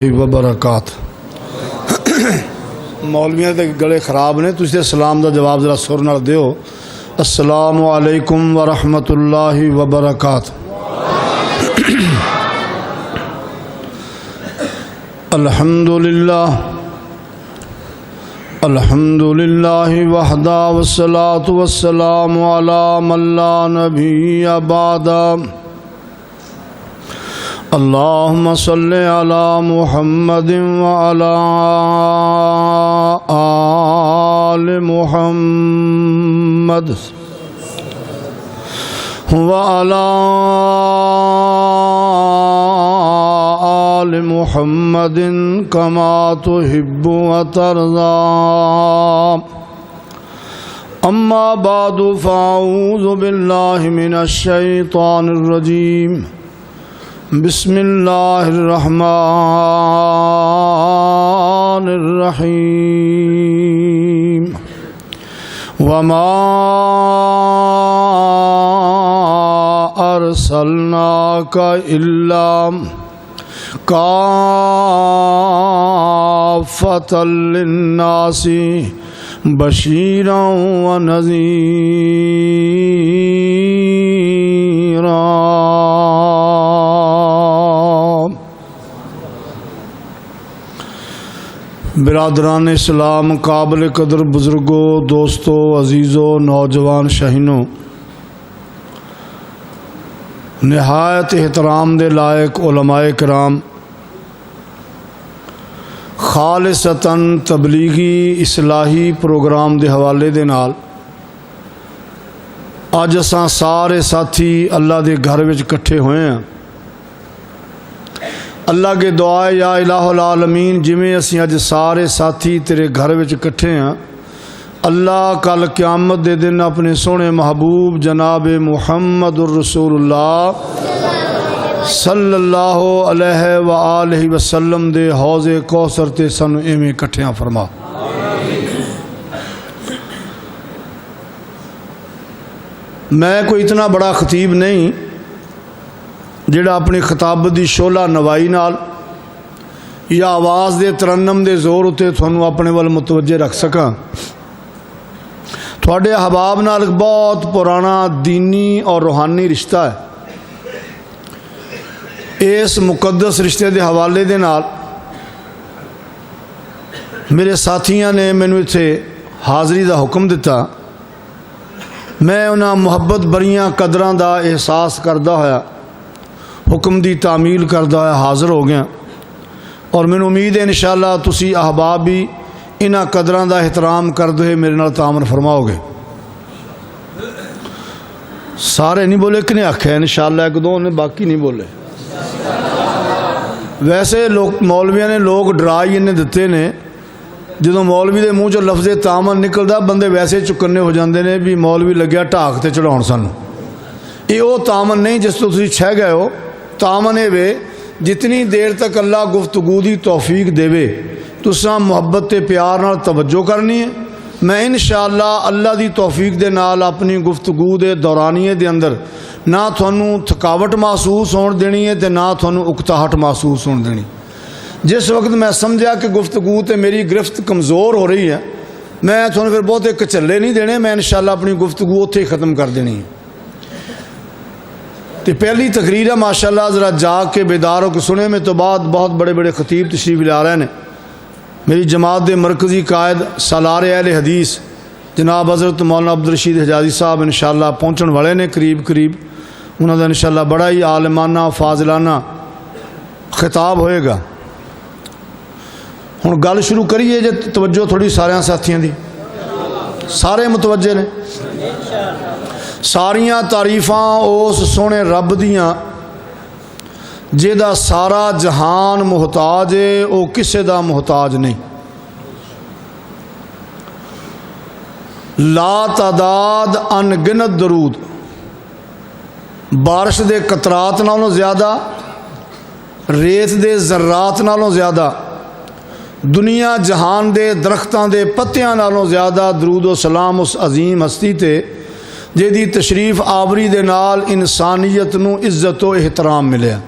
वबरकात मौलवियां दे गले खराब ने तुसीं सलाम दा जवाब जरा सुर नाल दिओ। अस्सलामु अलैकुम व रहमतुल्लाहि व बरकात। अल्हम्दुलिल्लाह वहदा वस्सलातु वस्सलामु अला मन ला नबिय्य बअदा। अल्लाहुम्मा सल्लि अला मुहम्मदिन व अला आलि मुहम्मद व अला आलि मुहम्मदिन कमा तुहिब्बु व तर्ज़ा। अम्मा बादु फ़अऊज़ु बिल्लाहि मिनश शैतानिर रजीम। बिस्मिल्लाहिर्रहमानिर्रहीम। वमा अर्सलनाका इल्ला काफ़्फ़तल लिन्नासि बशीरन व नज़ीरा। बिरादरान इस्लाम, काबिल कदर बुज़ुर्गों, दोस्तों, अजीज़ों, नौजवान शहीनों, निहायत एहतराम दे लायक उलमाए किराम, खालिसतन तबलीगी इस्लाही प्रोग्राम के हवाले दे नाल अज असां सारे साथी अल्लाह के घर विच इकट्ठे होए हैं। अल्लाह के दुआ है या इलाहुल आलमीन, जिमें असीं अज सारे साथी तेरे घर विच इकट्ठे हैं, अल्लाह कल क़यामत दे दिन अपने सोहने महबूब जनाब मुहम्मदुर रसूलुल्लाह सल्लल्लाहु अलैहि व आलिहि वसल्लम दे हौज़े कौसर ते सानू इवें इकट्ठियां फरमा। मैं कोई इतना बड़ा खतीब नहीं जिहड़ा अपनी खिताबत दी शोला नवाई नाल या आवाज़ दे तरन्नम दे जोर उत्ते तुहानू अपने वल मुतवज्जे रख सकां। तुहाडे अहबाब नाल बहुत पुराना दीनी और रूहानी रिश्ता है। इस मुकद्दस रिश्ते के हवाले दे नाल मेरे साथियों ने मैनू इत्थे हाज़री का हुक्म दिता। मैं उन्हां मुहब्बत भरियां कदरां दा एहसास करदा होया, हुक्म की तामील करदा होया हाज़र हो गया। और मैनू उम्मीद है इंशाअल्लाह तुसी अहबाब भी इन्हां कदरां दा एहतराम करदे हुए मेरे नाल तामन फरमाओगे। सारे नहीं बोले, किने आख्या इंशाअल्लाह, एक दो ने बाकी नहीं बोले। वैसे लोग मौलविया ने लोग डरा ही इन्हें दिते ने, जो मौलवी के मूँह चो लफ्ज़े तामन निकलता बंदे वैसे चुकन्ने हो जाते हैं भी मौलवी लग्या ढाक ते चढ़ाउण सानू। ये वो तामन नहीं जिस तो तुसीं छह गए हो। तामन ये वे जितनी देर तक अल्लाह गुफ्तगू की तौफीक देवे तुसां मुहब्बत ते प्यार नाल तवज्जो करनी है। मैं इंशाअल्लाह अल्लाह की तौफीक दे नाल अपनी गुफ्तगू के दौरानिए दे अंदर ना थानू थकावट महसूस होने देनी है तो ना थानू उकताहट महसूस होने देनी। जिस वक्त मैं समझा कि गुफ्तगू तो मेरी गिरफ्त कमज़ोर हो रही है, मैं थानू फिर बहुते कचल्ले नहीं देने, मैं इंशाअल्लाह अपनी गुफ्तगू उत्थे ही ख़त्म कर देनी है। तो पहली तकरीर है माशाअल्लाह, ज़रा जाग के बेदार हो के सुने। में तो बाद बहुत बड़े बड़े खतीब तशरीफ़ ला रहे हैं। मेरी जमात के मरकज़ी कायद सालार अहले हदीस जनाब हज़रत मौलाना अब्दुल रशीद हिजाज़ी साहब इंशाअल्लाह पहुँचने वाले ने करीब करीब। उन्होंने इंशाअल्लाह बड़ा ही आलमाना फाजिलाना खिताब होएगा। हुण गल शुरू करिए जे तवज्जो थोड़ी सारिया साथियों की, सारे मुतवज्जे ने। सारिया तारीफां उस सोहने रब दियां जिहदा सारा जहान मुहताज है, वो किसे दा मुहताज नहीं। ला तादाद अनगिनत दरूद बारिश दे कतरात नालों ज़्यादा, रेत दे ज़र्रात नालों ज़्यादा, दुनिया जहान दे दरख्तां दे पत्तियां नालों ज़्यादा दरूद व सलाम उस अजीम हस्ती ते जिहदी तशरीफ आवरी दे नाल इंसानियत नूं इज्जत व एहतराम मिलिया।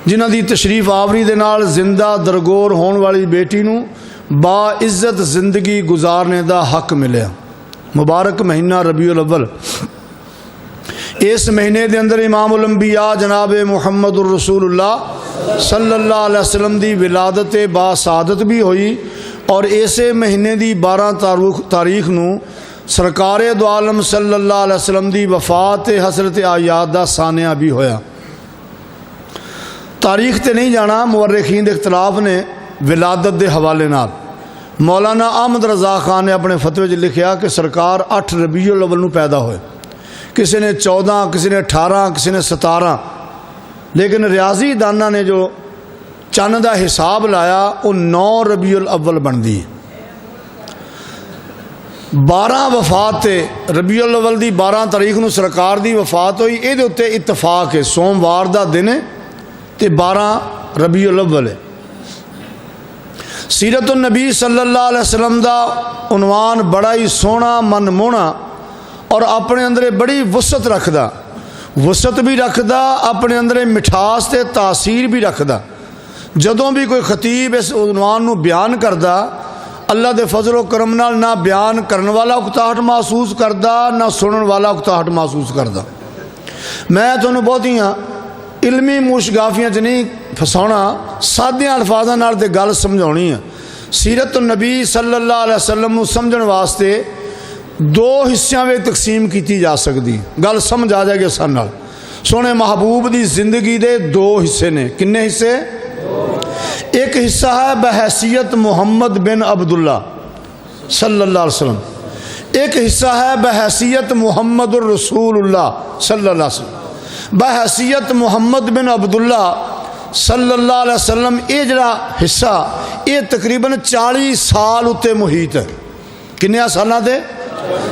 ਜਿਨ੍ਹਾਂ ਦੀ ਤਸ਼ਰੀਫ ਆਵਰੀ ਦੇ ਨਾਲ ਜ਼ਿੰਦਾ ਦਰਗੋਰ ਹੋਣ ਵਾਲੀ ਬੇਟੀ ਨੂੰ ਬਾਇੱਜ਼ਤ ਜ਼ਿੰਦਗੀ ਗੁਜ਼ਾਰਨੇ ਦਾ ਹੱਕ ਮਿਲਿਆ। ਮੁਬਾਰਕ ਮਹੀਨਾ ਰਬੀਉਲ ਅव्वल। ਇਸ ਮਹੀਨੇ ਦੇ ਅੰਦਰ ਇਮਾਮੁਲ ਅੰਬਿਆ ਜਨਾਬ ਮੁਹੰਮਦੁਰ ਰਸੂਲੁल्लाह सल्लल्लाहु अलैहि वसल्लम ਦੀ ਵਿਲਾਦਤ ਬਾਸਾਦਤ ਵੀ ਹੋਈ ਔਰ ਇਸੇ ਮਹੀਨੇ ਦੀ 12 ਤਾਰੀਖ ਨੂੰ ਸਰਕਾਰ ਦੋ ਆਲਮ ਸੱਲੱਲਾਹੁ अलैहि वसल्लम ਦੀ ਵਫਾਤ ਹਜ਼ਰਤ ਆਯਾਦ ਦਾ ਸਾਨਿਆ ਵੀ ਹੋਇਆ। ਤਾਰੀਖ ਤੇ ਨਹੀਂ ਜਾਣਾ, ਮੁਅਰਰਿਖੀਨ ਦੇ ਇਖਤਲਾਫ ਨੇ ਵਿਲਾਦਤ ਦੇ ਹਵਾਲੇ ਨਾਲ। ਮੌਲਾਨਾ ਅਹਿਮਦ ਰਜ਼ਾ ਖਾਨ ਨੇ ਆਪਣੇ ਫਤਵੇ 'ਚ ਲਿਖਿਆ ਕਿ ਸਰਕਾਰ 8 ਰਬੀਉਲ ਅव्वल ਨੂੰ ਪੈਦਾ ਹੋਏ, ਕਿਸੇ ਨੇ 14, ਕਿਸੇ ਨੇ 18, ਕਿਸੇ ਨੇ 17, ਲੇਕਿਨ ਰਿਆਜ਼ੀ ਦਾਨਾਂ ਨੇ ਜੋ ਚੰਨ ਦਾ ਹਿਸਾਬ ਲਾਇਆ ਉਹ 9 ਰਬੀਉਲ ਅव्वल ਬਣਦੀ ਹੈ। 12 ਵਫਾਤ ਤੇ ਰਬੀਉਲ ਅव्वल ਦੀ 12 ਤਾਰੀਖ ਨੂੰ ਸਰਕਾਰ ਦੀ ਵਫਾਤ ਹੋਈ। ਇਹਦੇ ਉੱਤੇ ਇਤਫਾਕ ਹੈ, ਸੋਮਵਾਰ ਦਾ ਦਿਨ ਹੈ ਤੇ 12 ਰਬੀਉਲ ਅव्वल ਹੈ। ਸੀਰਤ ਨਬੀ ਸੱਲੱਲਾਹੁ अलैहि वसल्लम ਦਾ ਉਨਵਾਨ ਬੜਾ ਹੀ ਸੋਹਣਾ ਮਨਮੋਹਣਾ ਔਰ ਆਪਣੇ ਅੰਦਰ ਬੜੀ ਵਸਤ ਰੱਖਦਾ, ਵਸਤ ਵੀ ਰੱਖਦਾ, ਆਪਣੇ ਅੰਦਰ ਮਿਠਾਸ ਤੇ ਤਾਸੀਰ ਵੀ ਰੱਖਦਾ। ਜਦੋਂ ਵੀ ਕੋਈ ਖਤੀਬ ਇਸ ਉਨਵਾਨ ਨੂੰ ਬਿਆਨ ਕਰਦਾ, ਅੱਲਾ ਦੇ ਫਜ਼ਲ ਕਰਮ ਨਾਲ ਨਾ ਬਿਆਨ ਕਰਨ ਵਾਲਾ ਉਕਤਾਹਟ ਮਹਿਸੂਸ ਕਰਦਾ, ਨਾ ਸੁਣਨ ਵਾਲਾ ਉਕਤਾਹਟ ਮਹਿਸੂਸ ਕਰਦਾ। ਮੈਂ ਤੁਹਾਨੂੰ ਬਹੁਤੀਆਂ ਇਲਮੀ ਮੁਸ਼ਗਾਫੀਆਂ 'ਚ ਨਹੀਂ ਫਸਾਉਣਾ, ਸਾਦਿਆਂ ਅਲਫਾਜ਼ਾਂ ਨਾਲ ਤੇ ਗੱਲ ਸਮਝਾਉਣੀ ਹੈ। ਸੀਰਤ ਨਬੀ ਸੱਲੱਲਾਹੁ अलैहि वसल्लम ਨੂੰ ਸਮਝਣ ਵਾਸਤੇ 2 ਹਿੱਸਿਆਂ ਵਿੱਚ ਤਕਸੀਮ ਕੀਤੀ ਜਾ ਸਕਦੀ, ਗੱਲ ਸਮਝ ਆ ਜਾਏਗੀ ਆਸਾਨ ਨਾਲ। ਸੋਹਣੇ ਮਹਿਬੂਬ ਦੀ ਜ਼ਿੰਦਗੀ ਦੇ 2 ਹਿੱਸੇ ਨੇ। ਕਿੰਨੇ ਹਿੱਸੇ? ਇੱਕ ਹਿੱਸਾ ਹੈ ਬਹੈਸੀਅਤ ਮੁਹੰਮਦ ਬਿਨ ਅਬਦੁल्ला सल्लल्लाहु अलैहि वसल्लम, एक हिस्सा है बहैसियत मुहम्मदुर रसूलुल्लाह सल्लल्लाहु अलैहि वसल्लम। बहैसियत मुहम्मद बिन अब्दुल्ला सल्लल्लाहु अलैहि वसल्लम ये जड़ा हिस्सा ये तकरीबन 40 साल उत्ते मुहीत है। किन्ने सालां ते?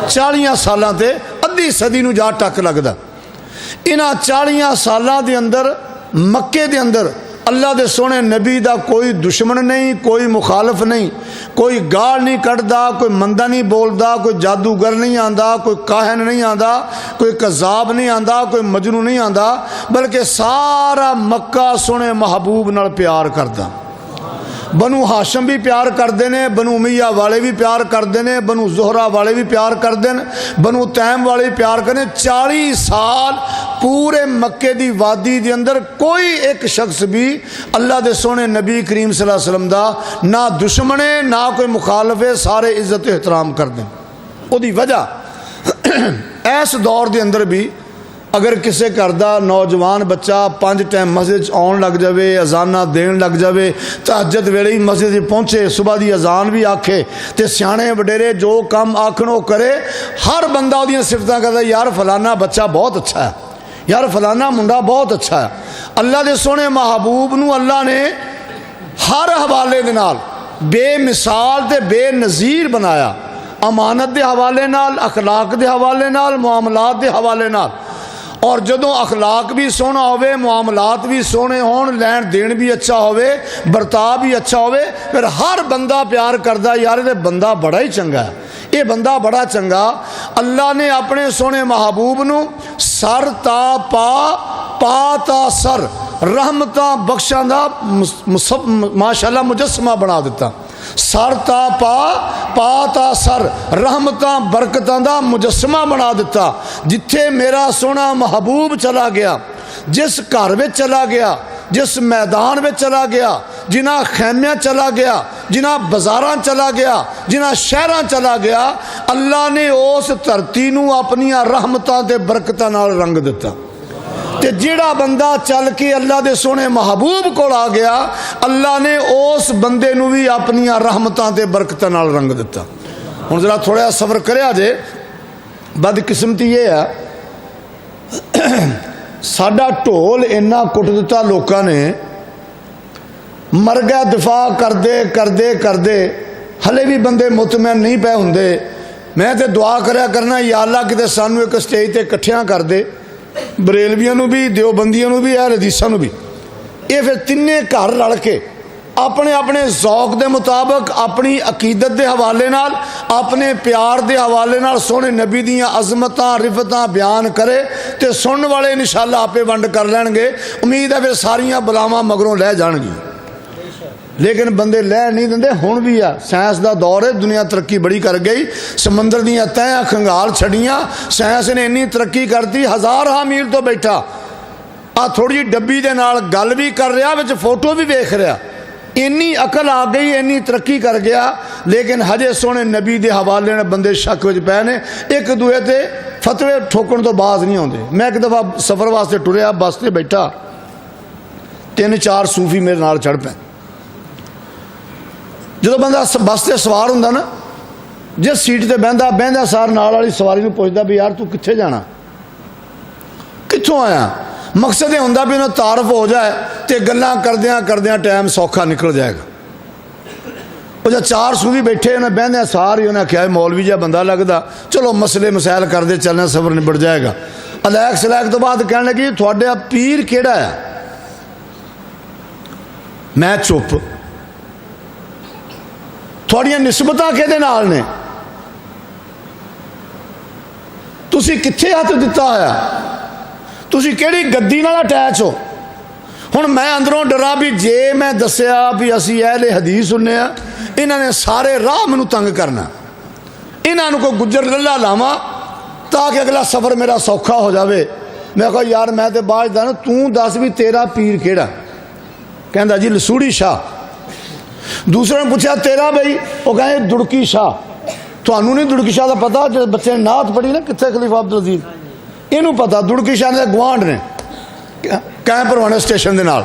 40 सालां ते अद्धी सदी नूं जा टक लगदा। इन्हां 40 सालां दे अंदर मक्के दे अंदर अल्लाह दे सोने नबी दा कोई दुश्मन नहीं, कोई मुखालफ नहीं, कोई गाल नहीं कढ़दा, कोई मंदा नहीं बोलदा, कोई जादूगर नहीं आंदा, कोई काहन नहीं आंदा, कोई कज़ाब नहीं आंदा, कोई मजनू नहीं आंदा, बल्कि सारा मक्का सोने महबूब नाल प्यार करदा। बनु हाशम भी प्यार करते हैं, बनु उमैया वाले भी प्यार करते हैं, बनु ज़ोहरा वाले भी प्यार करते हैं, बनु तैम वाले भी प्यार करते हैं। 40 साल पूरे मक्के दी वादी दे अंदर कोई एक शख्स भी अल्लाह दे सोने नबी करीम सल्लल्लाहु अलैहि वसल्लम दा ना दुश्मन है ना कोई मुखालफ है, सारे इज्जत एहतराम करते हैं। उहदी वजह इस दौर दे अंदर भी अगर किसी घर का नौजवान बच्चा 5 टाइम मस्जिद आउण लग जाए, अजाना देन लग जाए, तहज्जुद वेले ही मस्जिद पहुँचे, सुबह की अजान भी आखे, तो सियाणे वडेरे जो काम आखण वो करे, हर बंदा उहदियां सिफतां करदा, यार फलाना बच्चा बहुत अच्छा है, यार फलाना मुंडा बहुत अच्छा है। अल्लाह दे सोने महबूब नूं अल्लाह ने हर हवाले दे नाल बेमिसाल ते बेनज़ीर बनाया। अमानत के हवाले नाल, अखलाक के हवाले नाल, मुआमलात के हवाले नाल। और जदों अखलाक भी सोहना होवे, मुआमलात भी सोहने होण, लैण देण भी अच्छा होवे, बर्ताव भी अच्छा होवे, फिर हर बंदा प्यार करदा, यार ये बंदा बड़ा ही चंगा है, ये बंदा बड़ा चंगा। अल्लाह ने अपने सोहने महबूब नूं सर ता पा ता सर रहमतां बख्शां दा माशाअल्लाह मुजस्समा बना दिता। सर ता पा ता सर रहमतां बरकतां दा मुजस्समा बना दिता। जिथे मेरा सोहना महबूब चला गया, जिस घर में चला गया, जिस मैदान में चला गया, जिन्हां खैमियां चला गया, जिन्हां बाजारां चला गया, जिन्हां शहरां चला गया, अल्लाह ने उस धरती नूं अपनियां रहमतां ते बरकतां नाल रंग दिता। ते जिहड़ा बंदा चल के अल्लाह दे सोने महबूब कोल आ गया, अल्लाह ने उस बंदे नूं भी अपनियां रहमतां ते बरकतां नाल रंग दिता। हुण जरा थोड़ा सबर करिया जे, बदकिस्मती ये है साडा ढोल इन्ना कुट दिता लोगों ने, मर गया दिफा करदे करदे करदे, हले भी बंदे मुतमैन नहीं पे हुंदे। मैं तो दुआ करया करना, या अल्लाह किते सानू एक स्टेज ते इकट्ठियां कर दे, बरेलवियां नूं भी, देवबंदियां नूं भी, अहल हदीसां नूं भी। ये फिर तिन्ने घर रल के अपने अपने ज़ौक के मुताबिक अपनी अकीदत के हवाले नाल अपने प्यार के हवाले नाल सोहने नबी दियां अज़मतां रिफतां बयान करे तो सुनने वाले इंशाअल्लाह आपे वंड कर लैणगे। उम्मीद है वे सारियां बलावां मगरों लै जाणगी, लेकिन बंदे लै नहीं देंदे। हुण भी आ साइंस का दौर है, दुनिया तरक्की बड़ी कर गई, समंदर दियां तैयां खंगाल छड़ियां, साइंस ने इन्नी तरक्की करती, 1000 मील तो बैठा आ थोड़ी डब्बी दे नाल गल भी कर रहा, विच फोटो भी वेख रहा, इन्नी अकल आ गई, इन्नी तरक्की कर गया, लेकिन हजे सोहने नबी के हवाले ने बंदे शक विच पै ने, एक दूए ते फतवे ठोकण तो बाज नहीं आउंदे। मैं एक दफ़ा सफ़र वास्ते टुरिया, बस से बैठा, 3-4 सूफी मेरे नाल चढ़ पे। जो बंदा बस से सवार होंदा ना, जिस सीट से बहंदा बहंदा सार नाल वाली सवारी नूं पुछदा भी यार तू कित्थे जाना, कित्थों आया। मकसद यह होंदा भी उन्हें तारफ हो जाए तो गल्लां करदियां करदियां टाइम सौखा निकल जाएगा। वो जब 4 सूफी बैठे उन्हें बहंदे सार ही उन्हें आख्या मौलवी जिहा बंदा लगदा, चलो मसले मसैल करते चलना, सफर निबड़ जाएगा। अलैक सलैक तो बाद कहने लगी तुहाडा पीर किहड़ा है। मैं चुप, थोड़ियां निस्बतां किहदे नाल ने, तुसी कित्थे हथ दिता होया, तुसी किहड़ी गद्दी नाल अटैच हो। हुण मैं अंदरों डरा भी जे मैं दस्सिया भी असी अहले हदीस हुन्ने आ, इन्हां ने सारे राह मैनूं तंग करना, इन्हां नूं कोई गुज्जर लल्ला लावां ताकि अगला सफ़र मेरा सौखा हो जाए। मैं कहा यार मैं तो बाज दा, तू दस भी तेरा पीर किहड़ा। कहंदा जी लसूड़ी शाह। दूसरे ने पूछा तेरा बई, वो कहे दुड़की शाह। थानू नहीं दुड़की शाह का पता, जो बच्चे ने नात पढ़ी ना कित्थे खलीफा अब्दुल अजीज, इनू पता। दुड़की शाह ने गुआंढ ने कैंप परवाने स्टेशन के नाल,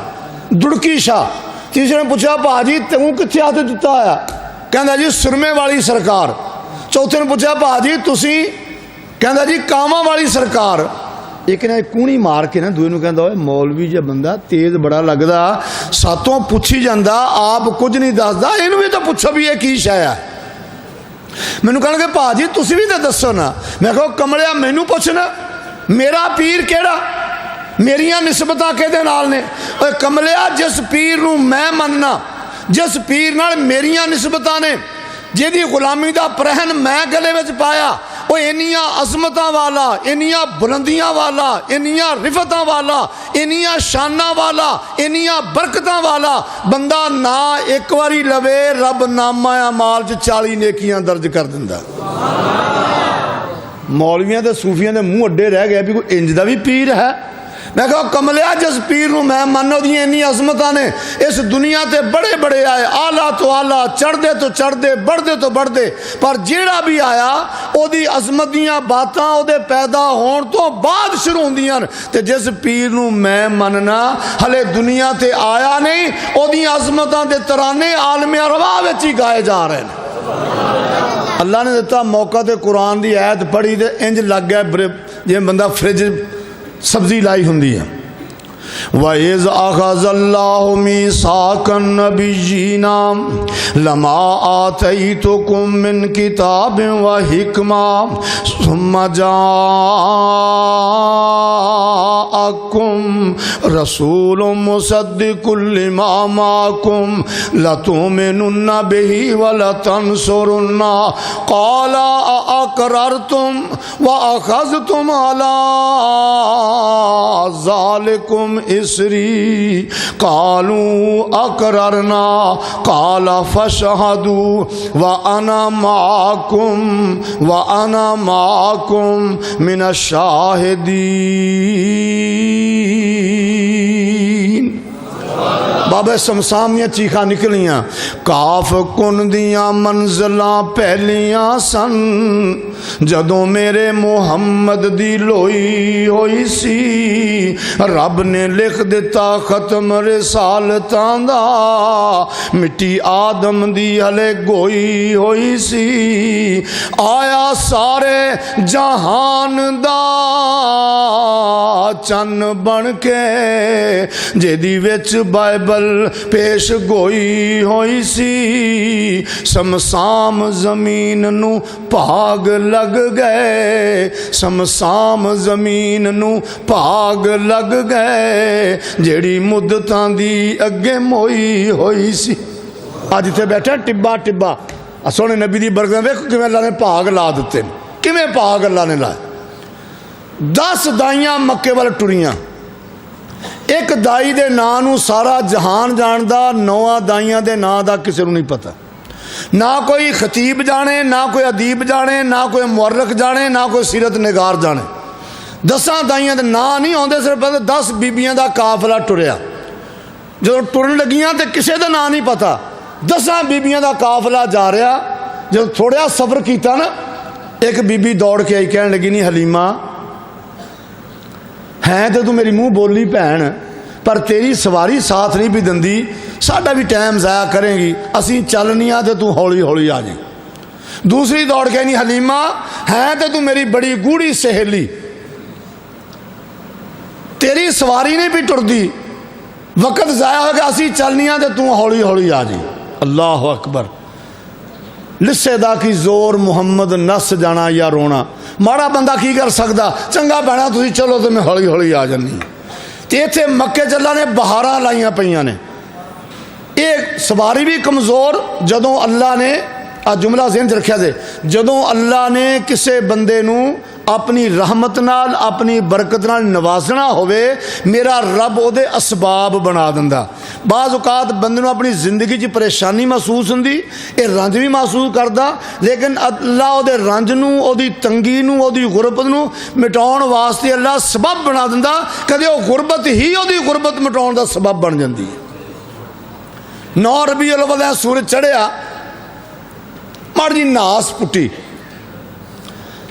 दुड़की शाह। तीसरे ने पूछा भाजी तू कित्थे हथ दिता होया, कहंदा जी सुरमे वाली सरकार। चौथे ने पूछा भाजी तुसी, कहंदा जी कावां वाली सरकार। एक ने कूणी मार के ना दूए नूं कहंदा ओए मौलवी जिहा बंदा तेज़ बड़ा लगदा, सातों पुछी जांदा आप कुछ नहीं दसदा, इनू भी तो पुछो भी ये की शै है। मैनू कहणगे भाजी तुसी भी तो दसो ना। मैं कहो कमलिया मैनू पुछना मेरा पीर केड़ा, मेरियां निस्बतां किहदे नाल ने। ओए कमलिया जिस पीर नूं मैं मनना, जिस पीर नाल मेरियां निस्बतां ने, जिहदी गुलामी दा प्रहन मैं गले विच पाया, वो इन्नियां अज़मतां वाला, इन्नियां बुलंदियां वाला, इन्नियां रिफतां वाला, इन्नियां शानां वाला, इन्नियां बरकतां वाला बंदा ना एक बारी लवे, रब नामा अमाल च 40 नेकियां दर्ज कर दिंदा। मौलवियां ते सूफियां दे मूँह अड्डे रह गए भी कोई इंज दा भी पीर है। मैं कहा कमलिया जिस पीर नूं मैं मानो दी इन्नी अजमतां ने, इस दुनिया ते बड़े बड़े आए, आला तो आला, चढ़दे तो चढ़दे, बढ़दे तो बढ़दे, पर जेड़ा भी आया ओदी अजमत दियां बातां ओदे पैदा होण तो बाद शुरू होंदियां ने। ते जिस पीर नूं मैं मनना हले दुनिया ते आया नहीं, ओदी अजमतां दे तराने आलमे अरवाह विच ही गाए जा रहे हैं। अल्लाह ने दिता मौका ते कुरान की आयत पढ़ी तो इंज लग गया जिवें बंदा फ्रिज सब्जी लाई हुंदी है। वइज़ अख़ज़ल्लाहु मीसाक़न नबिय्यीना लमा आतैतुकुम मिन किताबिन व हिकमा सुम्मा जाअकुम रसूलुम मुसद्दिक़ुल लिमा माअकुम लतुमिनुन्ना बिही व लतंसुरुन्ना क़ाला अअक़ररतुम व अख़ज़तुम अला ज़ालिकुम इसरी कालू अकररना काला फशहदू व अना माकुम मिनश शाहिदीन। बाबे शमशामियां चीखा निकलियां। काफ कुन दियां मंजिलां पहलियां सन, जदों मेरे मुहम्मद दी लोई होई सी, रब ने लिख दिता खत्म रिसालतां दा, मिट्टी आदम दी हले गोई होई सी, आया सारे जहान दा चन बन के, जेदी विच बाइबल पेश गोई होई सी, समसाम जमीन नू भाग लग गए, समसाम ज़मीन नू भाग लग गए, जेड़ी मुद्दतां दी अगे मोई होई सी। अज इत्थे बैठा टिब्बा टिब्बा सोहने नबी दी बरकत देखो किवें अल्लाह ने भाग ला दिते, किवें भाग अल्लाह ने लाए। 10 दाइयां मक्के वाल टुरियां, एक दाई दे नां नू सारा जहान जानदा, 9 दाइयां दे नां दा किसी नू नहीं पता। ना कोई खतीब जाने, ना कोई अदीब जाने, ना कोई मुअर्रिख जाने, ना कोई सीरत निगार जाने। 10 दाइयां दे नां नहीं आउंदे, सिर्फ 10 बीबियां दा काफिला टुरिया। जो टुरन लगियां तो किसी का नां नहीं पता, 10 बीबियां दा काफिला जा रहा। जो थोड़ा सफर किया ना, एक बीबी दौड़ के आई, कहन लगी, नहीं हलीमा है तो तू मेरी मूँह बोली भैन, पर तेरी सवारी साथ नहीं भी दिंदी, साडा भी टाइम ज़ाया करेंगी, असी चलनी आ तो तू हौली हौली आ जाए। दूसरी दौड़ के नहीं हलीमा है तो तू मेरी बड़ी गूढ़ी सहेली, तेरी सवारी नहीं भी टुरदी, वक्त ज़ाया हो गया, असी चलनी आ तो तू हौली हौली आ जाए। अल्लाह अकबर। लिस्सेदा की जोर मुहम्मद नस जाना या रोना, माड़ा बंदा की कर सकता, चंगा भैना तुसी चलो तो मैं हौली हौली आ जानी। तो इत्थे मक्के चला ने बहारां लाइया पईयां ने, एक सवारी भी कमज़ोर। जदों अल्लाह ने आ जुमला ज़हन च रखिया जे, जदों अल्लाह ने किसे बंदे नू अपनी रहमत नाल अपनी बरकत नाल नवाजना होवे, मेरा रब ओदे असबाब बना दिंदा। बाज़ औकात बंदे नू अपनी जिंदगी च परेशानी महसूस हुंदी, ये रंज भी महसूस करदा, लेकिन अल्लाह ओदे रंज नू, ओदी तंगी नू, ओदी गुरबत नू मिटाउण वास्ते अल्लाह सबब बना दिंदा। कदे वो गुरबत ही ओदी गुरबत मिटाउण दा सबब बन जांदी है। 9 रबीउल अव्वल सूरज चढ़िया, मड़ जी नास पुट्टी,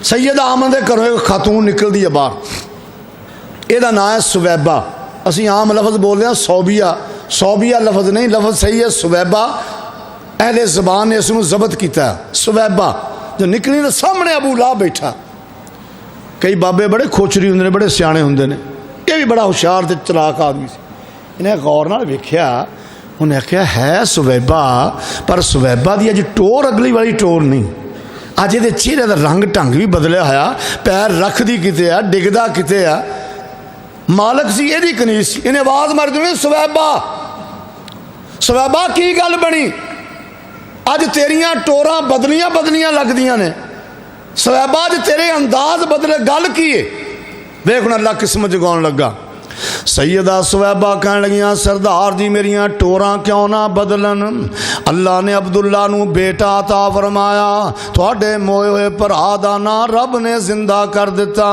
सैयद आमन के घरों एक खातून निकलती है बाहर, यदा नाम है सुवैबा। असी आम लफज बोल रहे हैं सौबिया, सौबिया लफज नहीं, लफज सही है सुवैबा। अहले ज़बान ने इसनूं ज़बत किया सुवैबा। जो निकली तो सामने अबू लाहब बैठा। कई बाबे बड़े खोचरी होंदे ने, बड़े सियाणे होंदे ने, ये भी बड़ा हुशियार ते चलाक आदमी सी। इन्हें गौर नाल वेख्या, उन्हें आख्या है सुवैबा, पर सुवैबा दी अज टोर अगली वाली टोर नहीं, अज ये चेहरे का रंग ढंग भी बदलिया होया, पैर रखदी किते आ, डिगदा किते आ। मालक सी यदी कनीस, इन्हें आवाज मार दी, सुवैबा सुवैबा की गल बनी, अज तेरियां टोरां बदलियां बदलियां लगदियां ने, सुवैबा अज तेरे अंदाज बदले, गल की है? वेख हुण अल्लाह किस्मत जगाउण लगा। सैयदा सुवैबा कहन लगियां, सरदार जी मेरियां टोरां क्यों ना बदलन, अल्लाह ने अब्दुल्ला नू बेटा अता फरमाया, तुहाडे मोए होए भरा दा नां रब ने जिंदा कर दिता।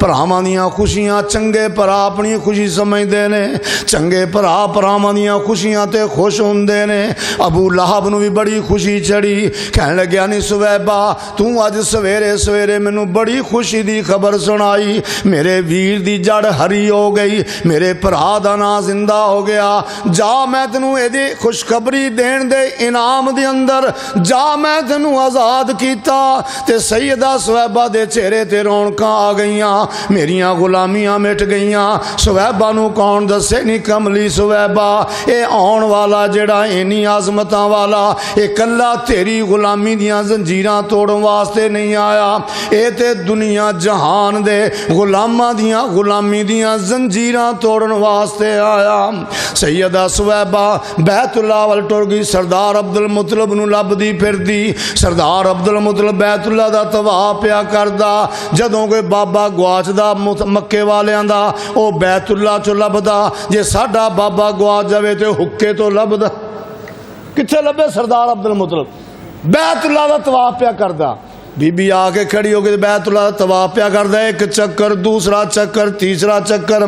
भरावां दियां खुशियां, चंगे भरा अपनी खुशी समझदे ने, चंगे भरा भरावां दियां खुशियां ते खुश हुंदे ने। अबू लहब नू भी बड़ी खुशी चढ़ी, कहन लग्या, नहीं सुवैबा तू अज सवेरे सवेरे मैनू बड़ी खुशी दी खबर सुनाई, मेरे वीर दी जड़ हरी हो गई, मेरे भरा दा नां जिंदा हो गया। जा मैं तेनू एदी खुशखबरी देण दे इनाम दे अंदर, जा मैं तेनू आज़ाद किया। ते सैयदा सुवैबा दे चेहरे ते रौनकां आ गईयां, मेरियां गुलामियां मिट गईयां। सुवैबा नू कौन दसे नी कमली सुवैबा, ये आउण वाला जेड़ा इन्नी आजमतां वाला, ये कल्ला तेरी गुलामी दियां जंजीरां तोड़न वास्ते नहीं आया, ये ते दुनिया जहान दे गुलामां दियां गुलामी दियां जंजीरां तोड़न वास्ते आया। सैयदा सुवैबा बैतुल्ला वल टुर गई, सरदार अब्दुल मुतलब नू लभदी फिरदी। सरदार अब्दुल मुतलब बैतुल्ला दा तवाफ पिया करदा, जदों कोई बाबा गवाचदा मक्के वालियां दा, ओ बैतुल्ला चो लभदा। जे साडा बाबा गवाच जावे तो हुक्के तो लभदा, कित्थे लभे? सरदार अब्दुल मुतलब बैतुल्ला दा तवाफ पिया करदा। बीबी आके खड़ी हो गई, बैतुल्ला तवाफ पिया करदा, एक चक्कर, दूसरा चक्कर, तीसरा चक्कर।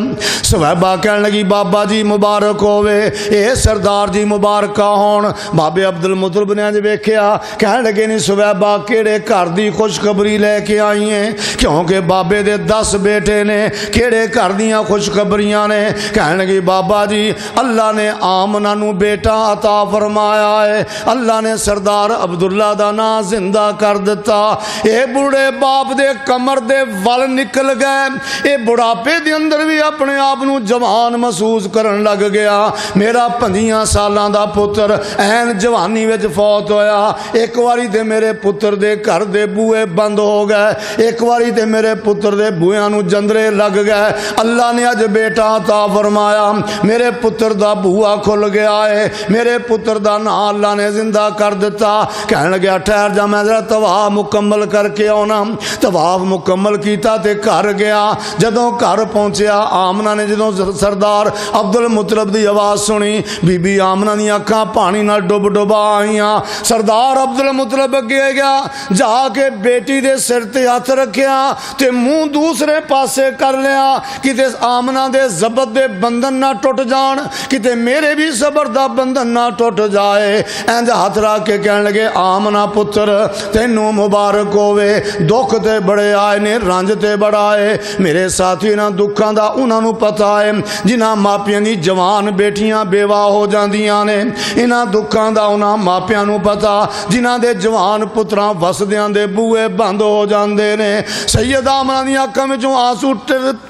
सुवैबा कहन लगी, बाबा जी मुबारक होवे, ए सरदार जी मुबारक होण। बाबे अब्दुल मुतलब ने अज वेख्या, कहन लगे, नहीं सुवैबा केड़े घर दी खुशखबरी लैके आई है? क्योंकि बाबे दे 10 बेटे ने, केड़े घर दियां खुशखबरियां ने? कहन लगी, बाबा जी अल्लाह ने आमना नू बेटा अता फरमाया है, अल्लाह ने सरदार अब्दुल्ला दा नां जिंदा कर दिता। اے بوڑھے باپ دے کمر دے ول نکل گئے، اے بڑھاپے دے اندر بھی اپنے آپ نو جوان محسوس کرن لگ گیا۔ میرا 15 سالاں دا پتر این جوانی وچ فوت ہویا۔ ایک واری تے میرے پتر دے گھر دے بوئے بند ہو گئے، ایک واری تے میرے پتر دے بوئیاں نو جندرے لگ گئے۔ اللہ نے اج بیٹا عطا فرمایا، میرے پتر دا بوا کھل گیا ہے، میرے پتر دا نا اللہ نے زندہ کر دیتا۔ کہنے لگا ٹھہر جا میں ذرا طواف مکمل کر کے آنا۔ طواف مکمل کیتا تے گھر گیا۔ جدوں گھر پہنچیا، آمنہ نے جدوں سردار عبد المطلب دی آواز سنی، بی بی آمنہ دی اکھاں پانی نال ڈب ڈبا آئیاں۔ سردار عبد المطلب اگے گیا، جا کے بیٹی دے سر تے ہاتھ رکھیا تے منہ دوسرے پاسے کر لیا، کتے آمنہ دے ضبط دے بندن نہ ٹوٹ جان، کتے میرے بھی صبر دا بندن نہ ٹوٹ جائے۔ اینج ہاتھ رکھ کے کہنے لگے آمنہ پتر تینوں مبارک ہوئے، دکھ تے بڑے آئے نے، رنج تے بڑا ہے۔ میرے ساتھی نہ دکھاں دا انہاں نو پتا ہے، جنہاں ماپیاں دی جوان بیٹیاں بیوہ ہو جاندیاں نے، انہاں دکھاں دا انہاں ماپیاں نو پتا جنہاں دے جوان پتراں وسدیاں دے بوئے بند ہو جاندے نے۔ سید آمنہ دی اکھاں وچوں آنسو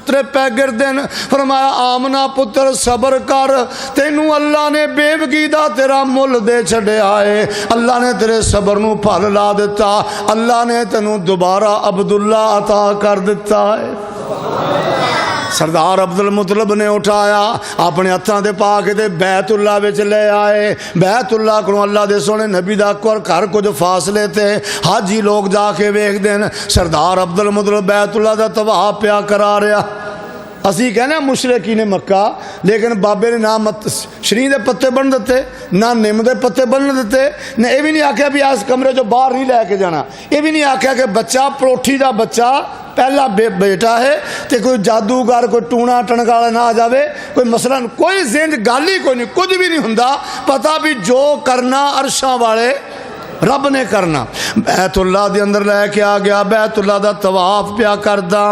ترے پے گردن۔ فرمایا آمنہ پتر صبر کر، تینوں اللہ نے بیوگی دا تیرا مل دے چھڑیا ہے، اللہ نے تیرے صبر نو پھل لا دیتا، اللہ نے تینوں دوبارہ عبداللہ عطا کر دیتا ہے۔ سردار عبد المطلب نے اٹھایا، اپنے ہتھاں دے پا کے تے بیت اللہ وچ لے آئے۔ بیت اللہ کو اللہ دے سونے نبی دا گھر کچھ فاصلے تے حاجی لوگ جا کے ویکھ دین، سردار عبد المطلب بیت اللہ دا طواف پیا کرا رہا۔ اسی کہنے مشرقین مکہ، لیکن بابے نے نہ شریں دے پتے بن دیتے، نہ نم دے پتے بن دیتے، نہ یہ بھی نہیں آکھیا بھی اس کمرے جو باہر نہیں لے کے جانا، یہ بھی نہیں آکھیا کہ بچہ پروٹھی دا بچہ پہلا بیٹا ہے تے کوئی جادوگر کوئی ٹونا ٹنکالا نہ آ جاوے، کوئی مثلا کوئی ذہن گل ہی کوئی نہیں، کچھ بھی نہیں ہوندا، پتہ بھی جو کرنا عرشاں والے رب نے کرنا۔ بیت اللہ دے اندر لے کے آ گیا، بیت اللہ دا طواف پیا کردا،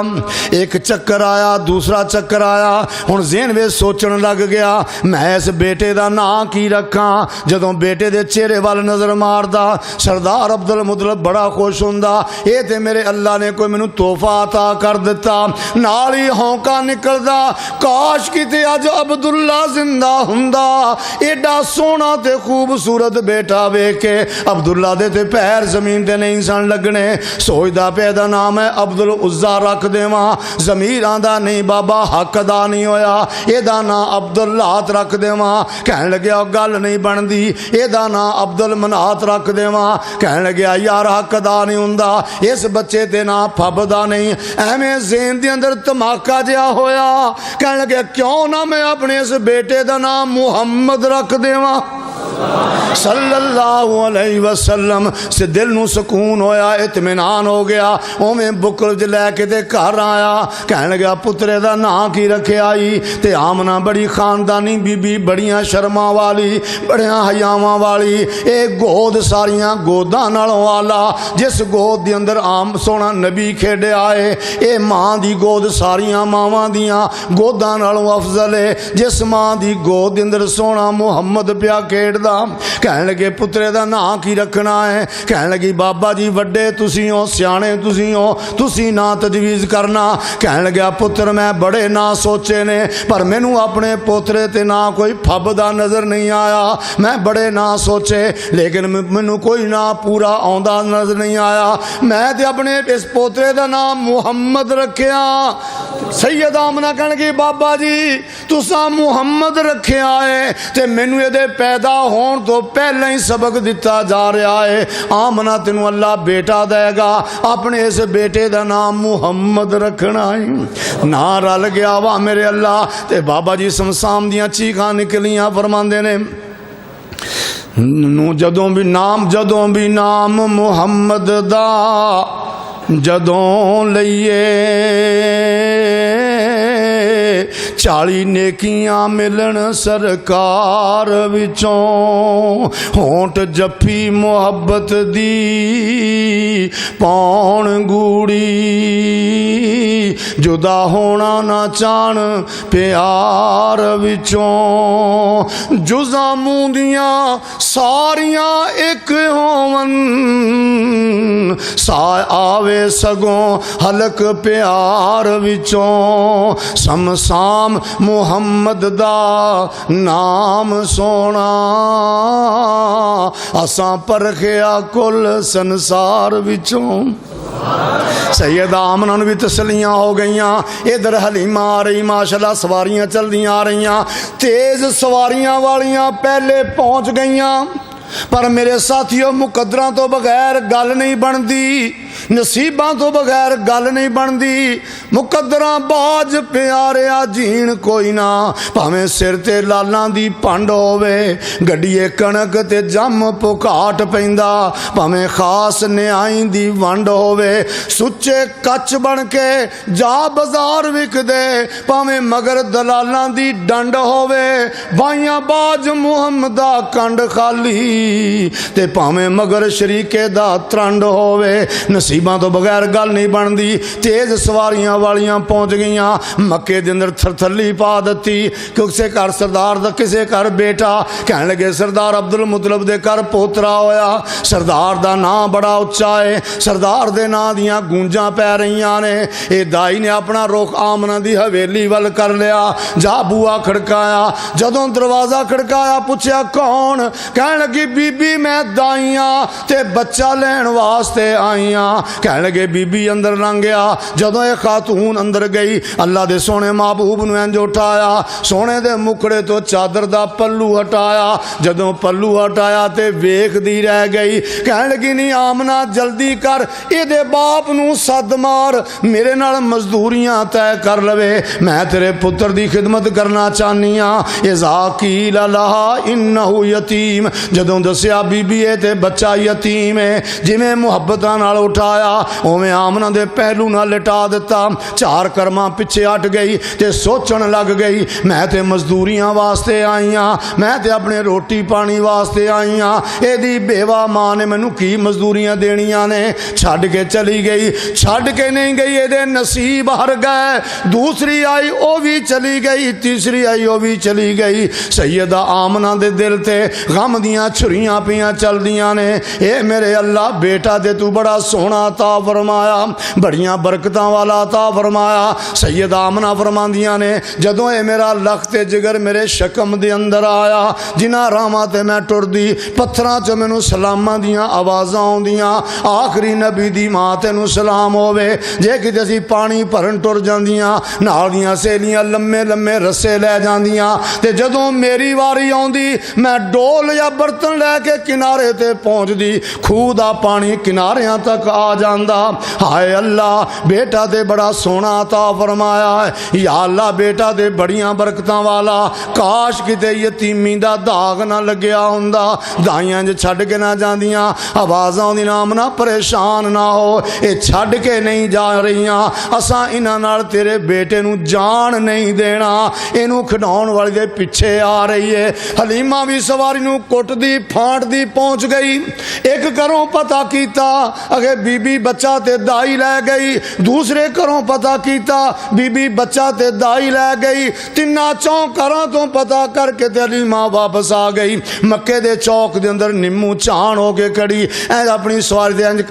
ایک چکر آیا، دوسرا چکر آیا، ہن ذہن وچ سوچن لگ گیا میں اس بیٹے دا نام کی رکھاں۔ جدوں بیٹے دے چہرے وال نظر ماردا، سردار عبد المطلب بڑا خوش ہوندا، اے تے میرے اللہ نے کوئی مینوں تحفہ عطا کر دیتا۔ نال ہی ہونکا نکلدا، کاش کتے اج عبداللہ زندہ ہوندا، ایڈا سونا تے خوبصورت بیٹا ویکھ کے عبداللہ دے تے پیر زمین تے نہیں سن لگنے۔ سوچدا پیدا نام ہے عبد العزا رکھ دیواں، ضمیر آندا نہیں بابا حق ادا نہیں ہویا، اے دا نام عبد اللات رکھ دیواں۔ کہن لگیا گل نہیں بندی، اے دا نام عبد المنات رکھ دیواں۔ کہن لگیا یار حق ادا نہیں ہوندا، اس بچے تے نام پھبدا نہیں۔ ایویں ذہن دے اندر دھماکہ جہا ہویا، کہن لگیا کیوں نہ میں اپنے اس بیٹے دا نام محمد رکھ دیواں صلی اللہ علیہ وسلم۔ سے دل نو سکون ہویا، اطمینان ہو گیا۔ اوویں بکل لے کے تے گھر آیا، کہن لگا پترے دا نام کی رکھے آئی؟ تے آمنہ بڑی خاندانی بی بی، بڑیاں شرماں والی، بڑیاں حیاواں والی، ایک گود ساریاں گوداں نالوں والا، جس گود دے اندر عام سونا نبی کھیڈے آئے، اے ماں دی گود ساریاں ماواں دیاں گوداں نالوں افضل ہے، جس ماں دی گود دے اندر سونا محمد پیا کھیڈ دا۔ کہن لگے پترے دا نام کی رکھنا ہے؟ کہن لگی بابا جی وڈے تسی ہو، سیانے تسی ہو، تسی نا تجویز کرنا۔ کہن لگا پتر میں بڑے نا سوچے نے، پر مینوں اپنے پوترے تے نا کوئی پھبدا نظر نہیں آیا۔ میں بڑے نا سوچے لیکن مینوں کوئی نا پورا آندا نظر نہیں آیا۔ میں تے اپنے اس پوترے دا نام محمد رکھیا۔ سید آمنہ کہن لگی بابا جی تساں محمد رکھیا ہے تے مینوں یہ پیدا ہون تو پہلے ہی سبق دیتا جا رہا ہے، آمنہ تینوں اللہ بیٹا دے گا، اپنے اس بیٹے دا نام محمد رکھنا ہے۔ نا رل گیا وا میرے اللہ، تے بابا جی سمسام دیاں چیخاں نکلیاں، فرماندے نے جدوں بھی نام محمد دا جدوں لئیے 40 नेकियां मिलन सरकार विचों होंठ जफ्फी मुहब्बत दी पौन गूड़ी जुदा होना ना चाहन प्यार विचों जुज़ां मूं दियां सारियां एक होवन सा आवे सगों हलक प्यार विचों समसाम मुहम्मद दा नाम सोना असां परखिया कुल संसार विचों सैयदा आमना नूं भी तसलियां हो गईयां इधर हलीमा आ रही माशाअल्लाह सवारियां चलदियां आ रहीआं तेज़ सवारियां वालियां पहले पहुंच गईयां पर मेरे साथियों मुकद्दरां तो बगैर गल नहीं बनती नसीबां तो बगैर गल नहीं बनती मुकद्दरां बाज प्यारिया जीण कोई ना भावें सिर ते लालां दी पंड होवे गड्डीए कणक ते जम पुकाट पैंदा भावें खास न्याई दी वंड होवे सुच्चे कच बन के जा बाजार विकदे भावें मगर दलालां दी डंड होवे भाइयां बाज मुहम्मदा कंड खाली ते भावें मगर शरीके दा त्रंड होवे नसीबां तो बगैर गल नहीं बनती तेज सवारियां वालियां पहुंच गईयां मक्के दे अंदर थरथली पा दी किसे घर सरदार दा किसे घर बेटा कहने लगे सरदार अब्दुल मुतलब दे घर पोतरा होया सरदार दा नाम बड़ा उच्चा है सरदार दे नां दियां गूंजां पै रहीआं ने ये दाई ने अपना रुख आमना दी हवेली वल कर लिया जा बुआ खड़काया जदों दरवाजा खड़काया पूछया कौन कहने लगी बीबी मैं दाईयां ते बच्चा लैण वास्ते आईयां कहने लगे बीबी अंदर लंघ गया जदों ये खातून अंदर गई अल्लाह दे सोने महबूब नूं इंज उठाया सोने दे मुखड़े तो चादर दा पल्लू हटाया जदों पल्लू हटाया ते वेखदी रह गई कहने लगी नहीं आमना जल्दी कर इहदे बाप नूं सद मार मेरे नाल मजदूरियां तय कर लवे मैं तेरे पुत्र दी खिदमत करना चाहनी हां इज़ा कीला लहा इन्नहु यतीम जदों दस्या बीबी है ते बच्चा यतीम है जिवें मुहब्बतां नाल उठाया उवें आमना दे पहलू नाल लिटा दिता चार कर्मां पिछे हट गई ते सोचण लग गई मैं ते मजदूरियां वास्ते आई हां मैं ते अपने रोटी पानी वास्ते आई हां एदी बेवा मां ने मैनू की मजदूरियां देनियां ने छड्ड के चली गई छड्ड के नहीं गई एदे नसीब हर गए दूसरी आई ओ भी चली गई तीसरी आई ओ भी चली गई सैयदा आमना दे दिल ते गम दियां छुरियां पियां चलदियां ने ए मेरे अल्लाह बेटा दे तू बड़ा सोहना अता फरमाया बड़ियां बरकतां वाला अता फरमाया सैयदा आमना फरमांदियां ने जदों ये मेरा लख ते जिगर मेरे शकम दे अंदर आया जिन्हां राहां ते मैं टुरदी पत्थरां च मैनू सलामां दियां आवाज़ां आउंदियां आखरी नबी दी मां तैनू सलाम होवे जे किते असीं पानी भरन टुर जांदियां नाल दियां सहेलियां लम्मे लम्मे रस्से लै जांदियां ते जदों मेरी वारी आउंदी मैं डोल या बर्तन लैके किनारे ते पहुंचदी खूह दा पानी किनारियां तक आ जांदा हाय अल्लाह बेटा ते बड़ा सोहना अता फरमाया है या अल्लाह बेटा ते बड़ियां बरकतां वाला काश किते यतीमी दा दाग ना लग्या हुंदा दाइयां ज छड्ड के ना जांदियां आवाज़ां दी नाम ना परेशान ना हो ये छड्ड के नहीं जा रहीआं असां इन्हां नाल तेरे बेटे नूं जान नहीं देना इनू खिडाउण वाली दे पिछे आ रही है हलीमा भी सवारी नूं कुटदी फांटदी पहुंच गई एक घरों पता कीता अगे बीबी बच्चा ते दाई लै गई दूसरे घरों पता कीता बीबी बच्चा ते दाई लै गई तिन्ना चौं घरां तो पता करके ते हलीमा वापस आ गई मक्के दे चौक दे अंदर निम्मू झान हो के खड़ी इंज अपनी सवारी दे इंज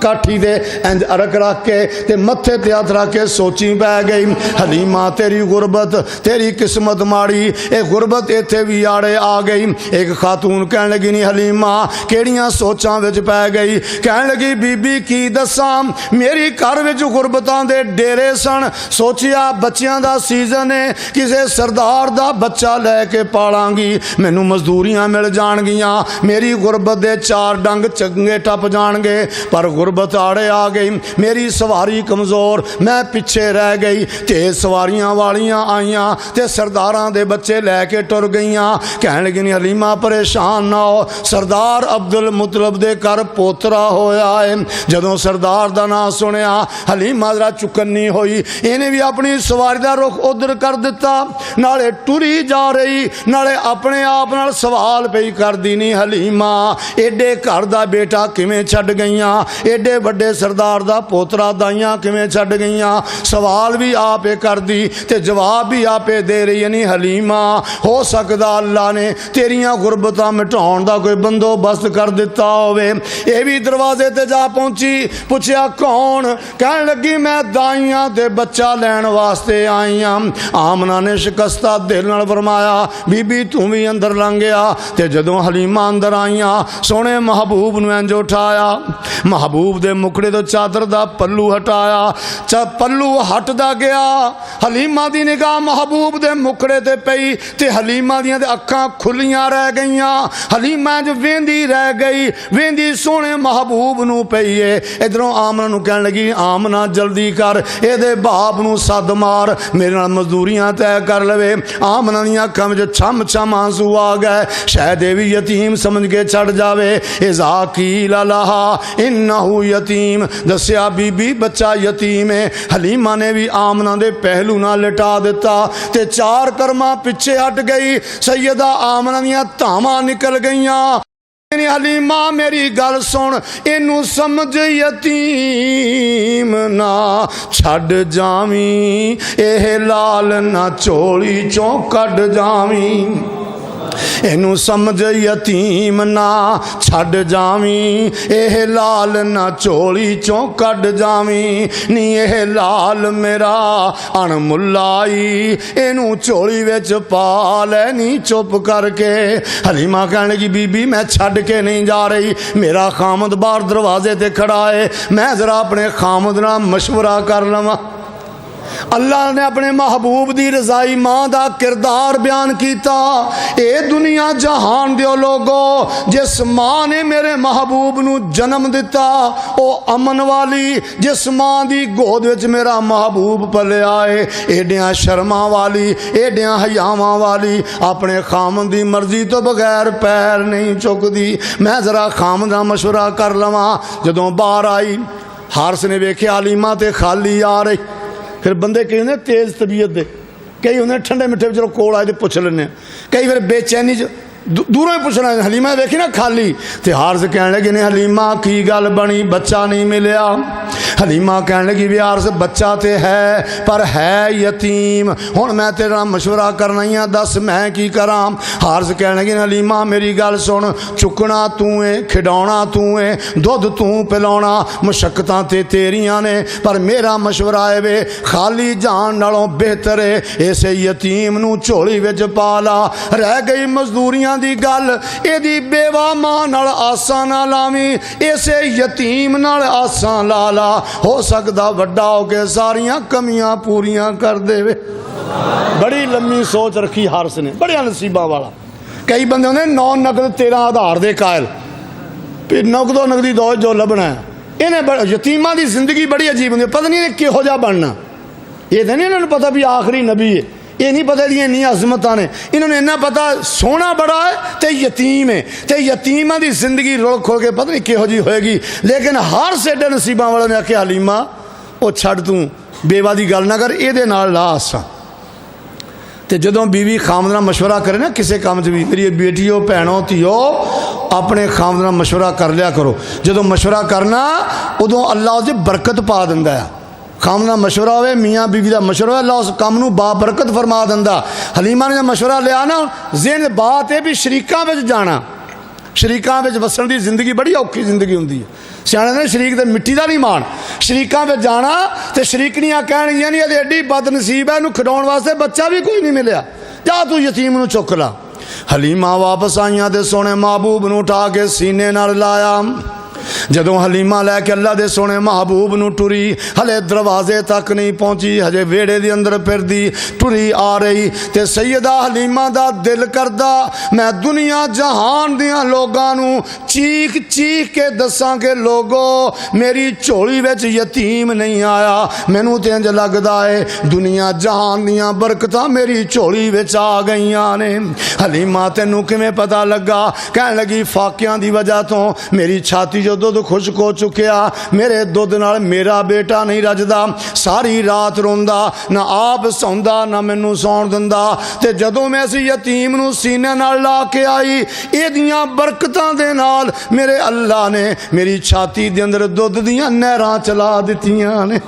काठी दे इंज अरक रख के ते मत्थे ते हथ रख के सोची पै गई हलीमा तेरी गुरबत तेरी किस्मत माड़ी ये गुरबत इत्थे भी आड़े आ गई एक खातून कहने लगी नहीं हलीमा केड़ियां सोचां विच पै गई कहने लगी बीबी की दसां मेरी घर विच गुरबतां दे डेरे सन सोचिया बच्चियां दा सीजन है किसे सरदार दा बच्चा लैके पालांगी मैनू मजदूरियां मिल जाणगियां मेरी गुरबत दे चार डंग चंगे टप जाणगे पर गुरबत आड़े आ गई मेरी सवारी कमज़ोर मैं पिछे रह गई तेज सवारियां वालियां आईयां ते सरदारां दे बच्चे लैके टुर गईयां कहण लगी नहीं हलीमा परेशान ना हो सरदार अब्दुल मुतलब दे घर पोतरा होया है जदों جدوں سردار دا نام سنیا حلیمہ ذرا چکنی ہوئی، انہیں بھی اپنی سواری دا رخ ادھر کر دیتا، نالے ٹری جا رہی نالے اپنے آپ نال سوال پئی کر دینی حلیمہ ایڈے گھر دا بیٹا کیویں چھڈ گئیاں، ایڈے بڑے سردار دا پوترا دائیاں کیویں چھڈ گئیاں، سوال بھی آپ کر دی تے جواب بھی آپ دے رہی یعنی حلیمہ ہو سکدا اللہ نے تیریاں غربتاں مٹاؤن دا کوئی بندوبست کر دیتا ہوئے۔ اے بھی دروازے تے جا پہنچی، پوچھیا کون؟ کہنے لگی میں دائیاں تے بچہ لین واسطے آئیاں۔ آمنہ نے شکستہ دل نال فرمایا بی بی تو بھی اندر لنگ گیا، تے جدوں حلیمہ اندر آئیاں سونے محبوب نو انج اٹھایا، محبوب دے مکڑے تو چادر دا پلو ہٹایا، پلو ہٹ دا گیا، حلیمہ دی نگاہ محبوب دے مکڑے تے پئی تے حلیمہ دیاں دے اکھاں کھلیاں رہ گئیاں، حلیمہ جو ویندی رہ گئی، ویندی سونے محبوب نو پئی ہے۔ ادھروں آمنہ نو کہنے لگی آمنہ جلدی کر اے دے باپ نو سد مار میرے نال مزدوریاں طے کر لوے۔ آمنہ دیاں اکھاں وچ چھم چھم آنسو آ گئے، شاید اے بھی یتیم سمجھ کے چھڑ جاوے۔ اذا قیل لہا انہ یتیم، دسیا بی بی بچہ یتیم ہے۔ حلیمہ نے بھی آمنہ دے پہلو نہ لٹا دیتا تے چار کرما پیچھے ہٹ گئی، سیدہ آمنہ دیاں تاواں نکل گئیاں۔ حلیمہ میری گل سن، اینو سمجھ یتیم نہ چھڈ جاویں، اے لال نہ چولی چوں کڈ جاویں، اینو سمجھ یتیم نہ چھڈ جاویں، اے لال نہ چولی چوں کڈ جاویں، نی اے لال میرا ان ملائی، اینو چولی وچ پا لے نی چپ کر کے۔ حلیمہ کہنے لگی بی بی میں چھڈ کے نہیں جا رہی، میرا خامد باہر دروازے تے کھڑا ہے، میں ذرا اپنے خامد نال مشورہ کر لواں۔ اللہ نے اپنے محبوب دی رضائی ماں دا کردار بیان کیتا، اے دنیا جہان دیو لوگو جس ماں نے میرے محبوب نو جنم دیتا او امن والی، جس ماں دی گود وچ میرا محبوب پلے آئے ایڈیاں شرماں والی، ایڈیاں حیاواں والی، اپنے خامن دی مرضی تو بغیر پیر نہیں چک دی، میں ذرا خامن دا مشورہ کر لواں۔ جدوں باہر آئی حارث نے ویکھیا حلیمہ تے خالی آ رہی، پھر بندے کئی ہوندے تیز طبیعت دے، کئی ہوندے ٹھنڈے مٹھے چلو کول آئے تے پوچھ لینے، کئی پھر بے چینی دوروں ہی پوچھنا، حلیمہ دیکھی نا خالی تے حارث کہنے لگے نے حلیمہ کی گل بنی بچہ نہیں ملیا؟ حلیمہ کہنے لگی بھی حارث بچہ تے ہے پر ہے یتیم، ہن میں تیرا مشورہ کرنا ہی دس میں کی کراں؟ حارث کہنے لگی حلیمہ میری گل سن، چکنا تو ہے، کھڈاونا تو ہے، دودھ تو پلاونا، مشقتاں تے تیریاں نے، پر میرا مشورہ ہے وے خالی جان نالوں بہتر ہے اسے یتیم نو چولی وچ پا لا۔ رہ گئی مزدوریاں دی گل، اے دی بیوہ ماں نال آساں نہ لاویں، اسے یتیم نال آساں لا لا، ہو سکدا وڈا ہو کے ساریاں کمیاں پوریاں کر دے وے۔ بڑی لمبی سوچ رکھی حارث نے، بڑے نصیباں والا۔ کئی بندے ہوندے 9 نقد 13 آدھار دے قائل، پھر نقد و نقدی دو جو لبنا ہے۔ انہیں یتیماں دی زندگی بڑی عجیب ہوندی، پتہ نہیں کہو جا بننا، یہ تو نہیں انہوں نے پتہ بھی آخری نبی ہے، یہ نہیں پتہ دی انی عظمتاں نے، انہوں نے اتنا پتہ سونا بڑا ہے تے یتیم ہے، تے یتیماں دی زندگی رول کھول کے پتہ نہیں کہو جی ہوئے گی۔ لیکن ہر سیڈے نصیباں والے نے آکھیا حلیمہ او چھڑ توں بیوہ دی گل نہ کر، اے دے نال لا آساں۔ تے جدوں بیوی خامد نال مشورہ کرے نا کسے کام چ بھی، میری بیٹیو بھینوں تیو اپنے خامد نال مشورہ کر لیا کرو، جدوں مشورہ کرنا ادوں اللہ اس برکت پا دیندا ہے۔ خامد نال مشورہ ہوئے، میاں بیوی دا مشورہ ہوئے، اللہ اس کام نو با برکت فرما دیندا۔ حلیمہ نے مشورہ لیا نا، ذہن بات ہے بھی شریکاں وچ جانا، شریکاں وچ وسن دی زندگی بڑی اوکھی زندگی ہوندی ہے۔ سیانے نے شریک تے مٹی دا نہیں مان، شریکاں وچ جانا تے شریکنیاں کہن یعنی یہ ایڈی بد نصیب ہے انہوں کھڈاؤن واسطے بچہ بھی کوئی نہیں ملیا، جا تو یتیم نو چک لا۔ حلیمہ واپس آئیاں تے سونے محبوب نو اٹھا کے سینے نال لایا۔ جدوں حلیمہ لے کے اللہ دے سونے محبوب نو ٹری، ہلے دروازے تک نہیں پہنچی، ہجے ویڑے دی اندر پھر دی ٹری آ رہی تے سیدہ حلیمہ دا دل کردا میں دنیا جہان دیاں لوگاں نو چیخ چیخ کے دساں کہ لوگو میری چولی وچ یتیم نہیں آیا، مینوں تے انج لگدا ہے دنیا جہان دیاں برکتاں میری چولی وچ آ گئیاں نے۔ حلیمہ تینوں کیویں پتہ لگا؟ کہن لگی فاقیاں دی وجہ تو میری چھاتی جو दुध खुशक हो चुकिया, मेरे दुध नाल मेरा बेटा नहीं रजदा, सारी रात रोंदा, ना आप सौंदा ना मैनू सौण दिंदा। ते जदों मैं इस यतीम नू सीने नाल ला के आई, इहदियां बरकतां दे नाल मेरे अल्लाह ने मेरी छाती दे अंदर दुध दियां नहरां चला दित्तियां ने।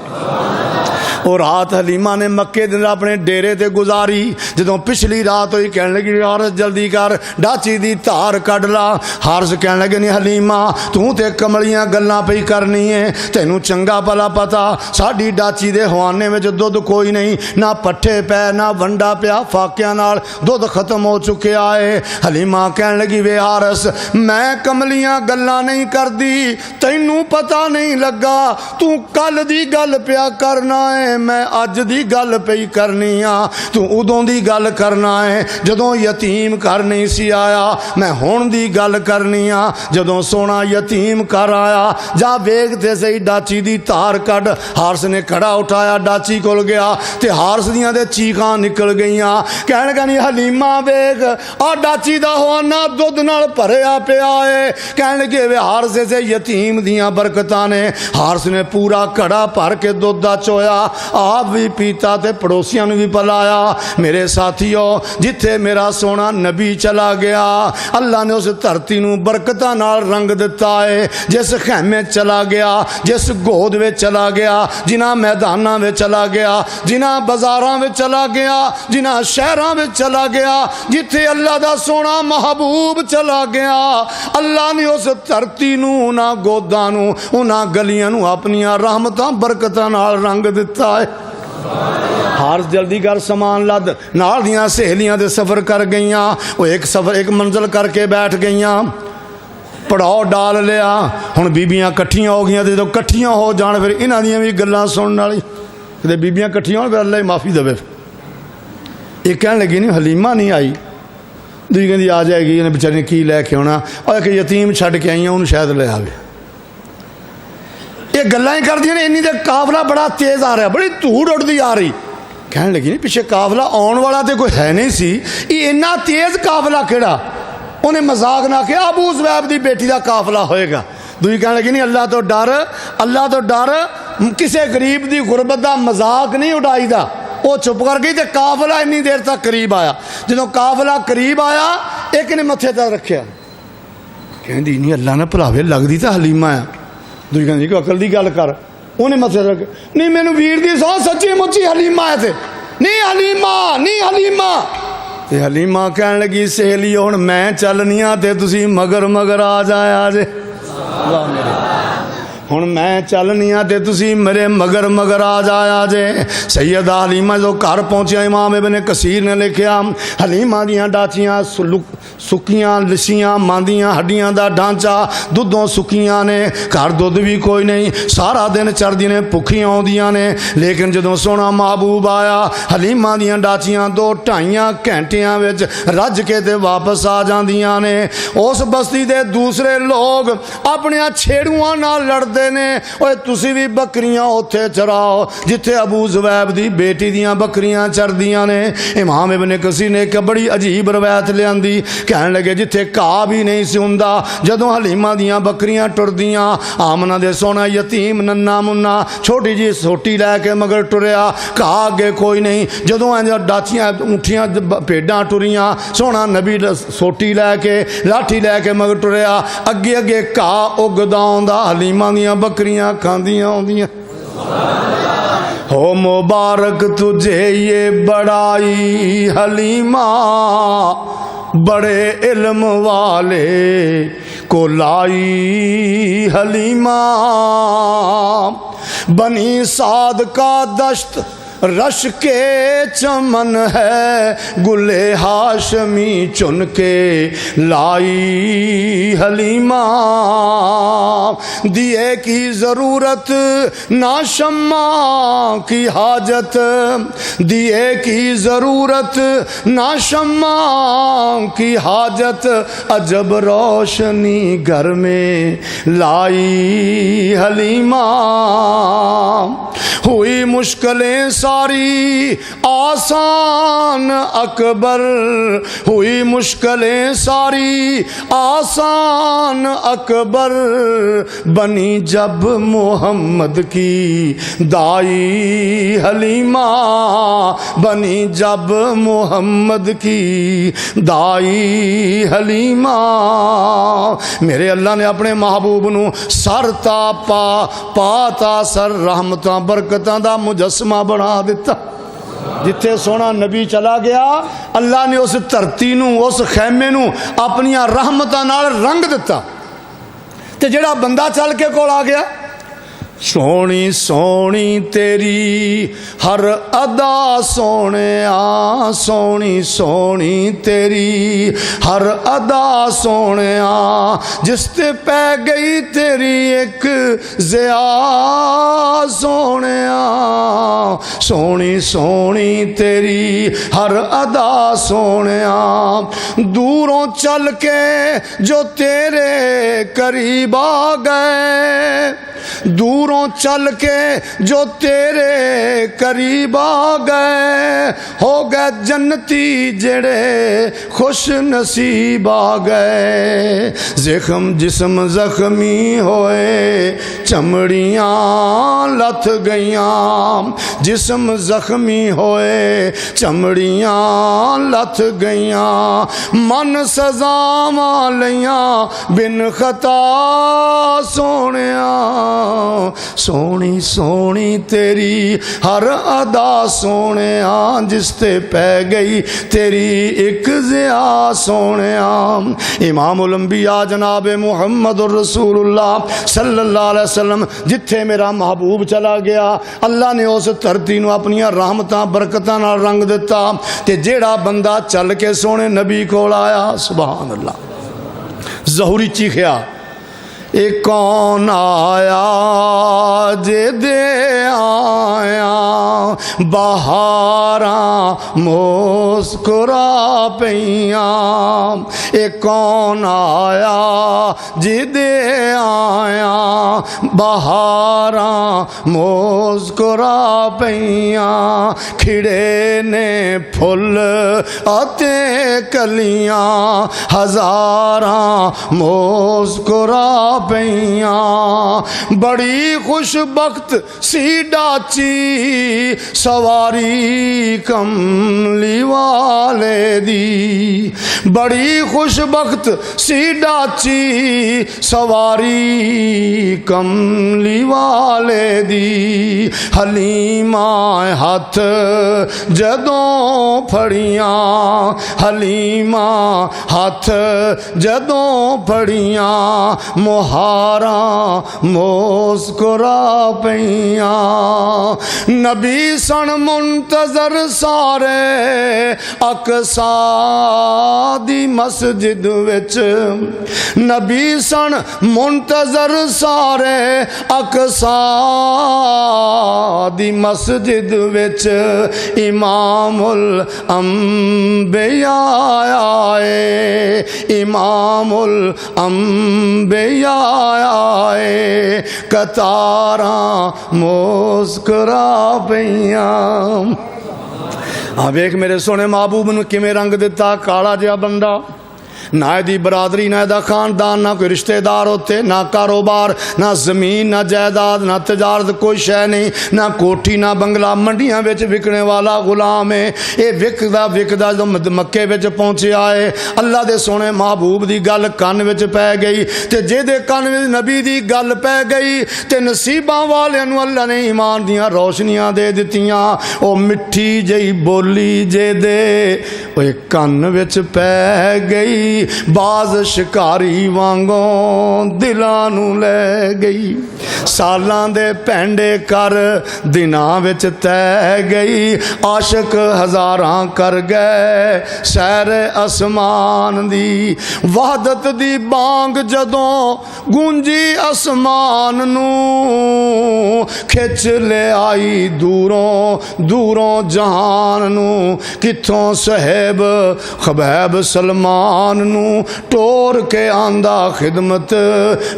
और रात हलीमा ने मक्के दिन अपने डेरे ते गुजारी। जदों पिछली रात हुई कहने लगी यार जल्दी कर डाची दी धार कढ़ ला। हारस कहने लगे नहीं हलीमा तू ते कमलियां गल्लां पई करनी है, तैनू चंगा भला पता साडी डाची दे हवाने में दुध कोई नहीं, ना पट्ठे पै ना वंडा पिया, फाकियां नाल दुध खत्म हो चुकिया है। हलीमा कहने लगी वे हारस मैं कमलियां गल्लां नहीं करदी, तैनू पता नहीं लगा, तू कल दी गल पिया करना है, मैं अज दी गल पई करनी आ, तू उदों दी गल करना है जदों यतीम घर नहीं सी आया, मैं हुण दी गल करनी आ जदों सोना यतीम घर आया। जा वेखते सही डाची दी धार कढ़। हारस ने कड़ा उठाया, डाची कोल गया ते हारस दियां दे चीखां निकल गईयां। कहण लगा नहीं हलीमा वेख आ डाची दा हवाना दुध नाल भरिया पिया है। कहण लगे वे हारस से यतीम दियां बरकतां ने। हारस ने पूरा कड़ा भर के दुध दा चोया, आप भी पीता ते पड़ोसियां भी पिलाया। मेरे साथियों जिथे मेरा सोना नबी चला गया, अल्लाह ने उस धरती नूं बरकतां नाल रंग दिता है। जिस खैमे चला गया, जिस गोद में चला गया, जिन्हां मैदानां में चला गया, जिन्हां बाजारां में चला गया, जिन्हां शहरां में चला गया, जिथे अल्लाह दा सोना महबूब चला गया, अल्लाह ने उस धरती नूं उन्हां गोदां नूं उन्हां गलियां नूं अपनियां रहमतां बरकतां नाल रंग दिता है। हारस जल्दी कर समान लद, नाल दियां सहेलियां दे सफ़र कर गईयां, वो एक मंजिल करके बैठ गईयां, पड़ाव डाल लिया। हुण बीबियां कट्ठियां हो गईयां, जो कट्ठियां हो जाण फिर इन्हां दियां भी गल्लां सुनने वाली, ते बीबियां कट्ठियां होण फिर अल्लाह ही माफ़ी देवे। एक कहण लगी नहीं हलीमा नहीं आई, दूजी कहंदी आ जाएगी, इन्हें बेचारी ने की लैके आउणा, और एक यतीम छड्ड के आई उन्होंने शायद ले आवे। ये गल्लां ही करदियां ने, इन्नी दे काफला बड़ा तेज़ आ रहा, बड़ी धूड़ उड़दी आ रही। कहने लगी नहीं पिछे काफला आने वाला तो कोई है नहीं सी, ये इन्ना तेज़ काफला केड़ा। उन्हें मजाक ना किया अबू ज़ुबैब की बेटी का काफला होएगा। दूजी कहने लगी नहीं अल्लाह तो डर, अल्लाह तो डर, किसी गरीब की गुरबत का मजाक नहीं उड़ाईदा। वो चुप कर गई तो काफला इन्नी देर तक करीब आया। जो काफला करीब आया एक ने मत्थे तक रखिया, कहती नहीं अल्लाह ने भुलावे लगती तो हलीमा आ। दूजी कहती कि अकल की गल कर, उन्हें मत्थे रख नहीं मैनू वीर दी सौ सच्ची मुच्ची हलीमा है, थे नहीं हलीमा नहीं हलीमा। ते हलीमा कहन लगी सहेली हुण मैं चलनी आ ते तुसी मगर मगर आ जाया जे, हुण मैं चलनी आ ते तुसी मेरे मगर मगर आ जाया जे। सैयदा हलीमा जो घर पहुंचिया इमाम इब्न कसीर ने लिखिया हलीमा दियां डाचियां सुक्कियां लिसियां मांदियां हड्डियां दा ढांचा दुधों सुक्कियां ने, घर दुध भी कोई नहीं, सारा दिन चढ़दी ने भुखियां आउंदियां ने। लेकिन जदों सोहना महबूब आया हलीमा दियां डाचियां 2-2.5 घंटियां विच रज के ते वापस आ जांदियां ने। उस बस्ती दे दूसरे लोग अपने छेड़ुआं नाल लड़दे ने, ओए तुसी भी बकरियां उत्थे चराओ जिथे अबू ज़ुबैब दी बेटी दियां बकरियां चरदियां ने। इमाम इब्न कसीर ने एक बड़ी अजीब रवायत लियांदी, कहने लगे जिथे घाह भी नहीं सी हुंदा, जदों हलीमा दियां बकरियां टुरदियां आमना दे सोना यतीम नन्ना मुन्ना छोटी जी सोटी लैके मगर टुरिया, घाह अगे कोई नहीं। जदों डाचियां ऊँठियां भेडां टुरियां, सोना नबी सोटी लैके लाठी लैके मगर टुरिया, अगे अगे घाह उगदा आउंदा, हलीमा दियां बकरियां खांदियां आउंदियां। हो मुबारक तुझे ये बड़ाई हलीमा, बड़े इल्म वाले को लाई हलीमा। बनी साद का दश्त रश के चमन है, गुले हाशमी चुन के लाई हलीमा। दिए की ज़रूरत ना शम्मा की हाजत, दिए की ज़रूरत ना शम्मा की हाजत, अजब रोशनी घर में लाई हलीमा। ہوئی مشکلیں ساری آسان اکبر، ہوئی مشکلیں ساری آسان اکبر، بنی جب محمد کی دائی حلیمہ، بنی جب محمد کی دائی حلیمہ۔ میرے اللہ نے اپنے محبوب نو سر تا پا سر رحمتاں برکتاں دا مجسمہ بنا دیتا۔ جتھے سونا نبی چلا گیا اللہ نے اس دھرتی نو اس خیمے نو اپنی رحمتاں نال رنگ دیتا، تے جڑا بندہ چل کے کول آ گیا، سونی سونی تیری ہر ادا سونے آ، سونی سونی تیری ہر ادا سونے آ، جس تے پہ گئی تیری ایک ضیا سونے آ، سونی سونی تیری ہر ادا سونے آ، دوروں چل کے جو تیرے قریب آ گئے، دوروں چل کے جو تیرے قریب آ گئے، ہو گئے جنتی جڑے خوش نصیب آ گئے، زخم جسم زخمی ہوئے چمڑیاں لتھ گئیاں، جسم زخمی ہوئے چمڑیاں لتھ گئیاں، من سزاواں لیاں بن خطا سونیاں، سونی سونی تیری ہر ادا سونیاں، جس تے پہ گئی تیری ایک ضیا سونیاں۔ امام الانبیاء جناب محمد الرسول اللہ صلی اللہ علیہ وسلم جتھے میرا محبوب چلا گیا اللہ نے اس دھرتی نو اپنی رحمتاں برکتاں نال رنگ دیتا، تے جیڑا بندہ چل کے سونے نبی کول آیا سبحان اللہ، ظہوری چیخیا اے کون آیا جے دے آیا، بہاراں مسکرا پیاں، اے کون آیا جے دے آیا، بہاراں مسکرا پیاں، کھڑے نے پھل اتے کلیاں، ہزاراں مسکرا پیاں، بڑی خوش بخت سی ڈاچی سواری کملی والے دی، بڑی خوش بخت سی ڈاچی سواری کملی والے دی، حلیمہ ہاتھ جدوں پھڑیاں، حلیمہ ہاتھ جدوں پھڑیاں، مہاراں مسکرا پیاں، نبی سن منتظر سارے اقصا دی مسجد وچ، نبی سن منتظر سارے اقصا دی مسجد وچ، امام الانبیاء آئے، امام الانبیاء آئے، قطاراں مسکرا پیاں۔ اب ایک میرے سونے محبوب نے کیویں رنگ دیتا، کالا جہا بندہ، نہ دی برادری نہ دا خاندان، نہ کوئی رشتہ دار ہوتے، نہ کاروبار، نہ زمین، نہ جائیداد، نہ تجارت، کوئی شے نہیں، نہ کوٹھی نہ بنگلہ، منڈیاں وچ وکنے والا غلام ہے، اے وکدا وکدا جو مکے وچ پہنچیا ہے، اللہ دے سونے محبوب دی گل کان وچ پے گئی، تے جے دے کان وچ نبی دی گل پے گئی تے نصیباں والے نو اللہ نے ایمان دیاں روشنیاں دے دتیاں، او مٹھی جئی بولی جے دے اوے کان وچ پے گئی، باز شکاری وانگوں دلاں نو لے گئی، سالاں دے پینڈے کر دناں وچ تے گئی، عاشق ہزاراں کر گئے سیر اسمان دی، وحدت دی بانگ جدوں گونجی اسمان نو، کھچ لے آئی دوروں دوروں جہان نو، کتھوں صہیب خبیب سلمان जान नू टोर के आंदा खिदमत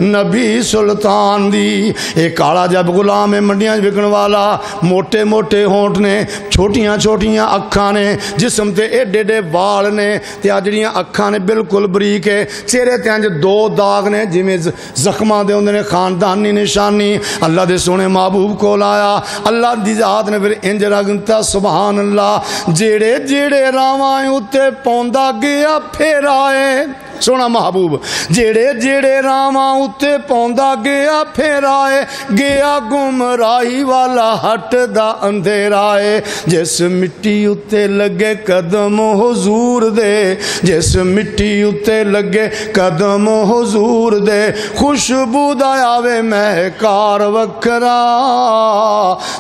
नबी सुल्तान दी। एक काला जब गुलाम है मंडियां विकण वाला, मोटे मोटे होंठ ने, छोटियां छोटियां अखां ने, जिसम ते एडे एडे वाल ने, ते आ जड़ियां अखां ने बिल्कुल बरीक है, चेहरे ते इंज दो दाग ने जिवें जख्मां दे हुंदे ने, खानदानी निशानी। अल्लाह दे सोहणे महबूब कोल आया, अल्लाह दी जात ने फिर इंज रगता सुभान अल्लाह, जेड़े जेड़े रावां उत्ते पौंदा गया फेर आए। सोना महबूब जेड़े जेड़े रावां उत्ते पौंदा गया फेर आए, गया गुमराही वाला हट दा अंधेरा है। जिस मिट्टी उत्ते लगे कदम हुजूर दे, जिस मिट्टी उत्ते लगे कदम हुजूर दे, खुशबू दा आवे महकार वखरा,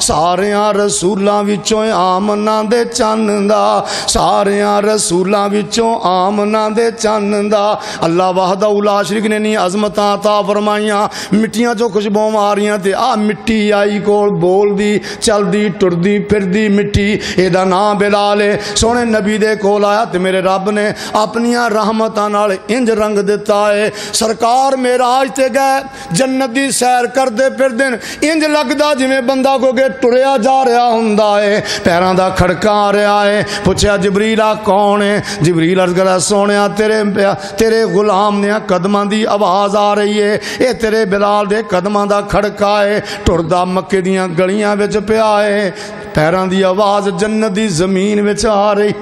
सारियां रसूलां विचों आमना दे चन्न दा, सारियां रसूलां विचों आमना दे चन्न दा। अल्लाह वाहदा उला शरीक ने नहीं अजमतां अता फरमाइयां, मिट्टियां चो खुशबू आ रही ते आ मिट्टी आई कोल बोलदी चलदी टुरदी फिरदी मिट्टी, एदा नाम बिलाल है। सोहने नबी दे कोल आया ते मेरे रब ने अपनियां रहमतां नाल इंज रंग दिता है। सरकार मेराज ते गए, जन्नत दी सैर करदे फिरदे इंज लगदा जिवें बंदा कोई अगे टुरिया जा रहा हुंदा है, पैरां दा खड़का आ रहा है। पुछया जिबरील आ कौन है? जिबरील अर्ज करा सोहणिया तेरे गुलाम ने कदमां दी आवाज़ आ रही है, ये तेरे बिलाल दे कदमां दा खड़का है, टुरदा मक्के दियां गलियां विच पिया है, पैरां दी आवाज़ जन्नत दी ज़मीन विच आ रही।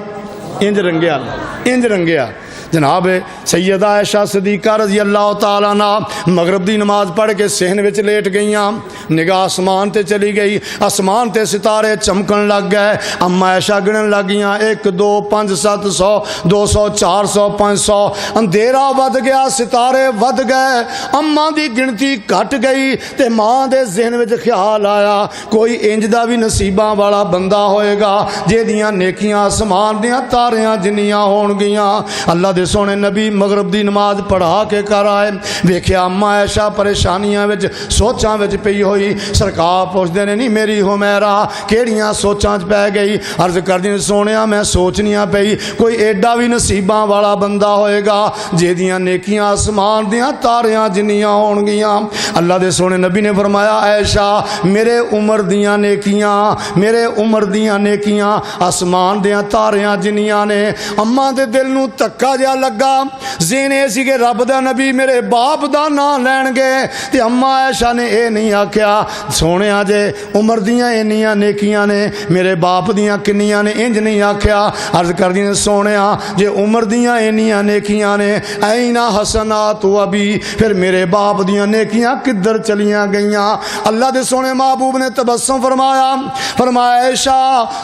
इंज रंगिया, इंज रंगिया। जनाब सैयदा आयशा सदीका रज़ी अल्लाह तआला अन्हा मगरब दी नमाज पढ़ के सहन विच लेट गईयां, निगाह आसमान ते चली गई, आसमान ते सितारे चमकन लग गए। अम्मा आयशा गिनन लगियां 1 2 5 7 100 200 400 500, अंधेरा वध गया, सितारे वध गए, अम्मा दी गिनती घट गई ते मां दे जहन विच ख्याल आया कोई इंज दा भी नसीबां वाला बंदा होएगा जेदियां नेकियां आसमान दियां तारियां जिन्नियां होणगियां। अल्लाह सोने नबी मगरब दी नमाज पढ़ा के कर आए, वेख्या अम्मा ऐशा परेशानियां विच सोचां विच पई होई। सरकार पुछदे ने नहीं मेरी हुमैरा केड़ियां सोचां च पै गई? अर्ज करदी सोनिया मैं सोचनियां पई कोई एडा भी नसीबां वाला बंदा होएगा जेदियां नेकियां आसमान दियां तारियां जिन्नियां होणगियां। अल्लाह दे सोने नबी ने फरमाया ऐशा मेरे उम्र दियां नेकियां, मेरे उम्र दियां नेकियां आसमान दियां तारियां जिन्नियां ने। अम्मा दे दिल नूं धक्का जिहा लगा, जीने सी कि रब दा नबी मेरे बाप दा नाम लैणगे ते अम्मा ऐशा ने यह नहीं आख्या सोनिया जे उम्र दियां इन्नियां नेकियां ने मेरे बाप दियां किन्नियां ने, इंज नहीं आख्या। अर्ज कर दी सोनिया जे उम्र दियां इन्नियां नेकियां ने ऐना हसनात अबी, फिर मेरे बाप दियां नेकियां किधर चलियां गईयां? अल्लाह दे सोने महबूब ने तबस्सुम फरमाया, फरमाया ऐशा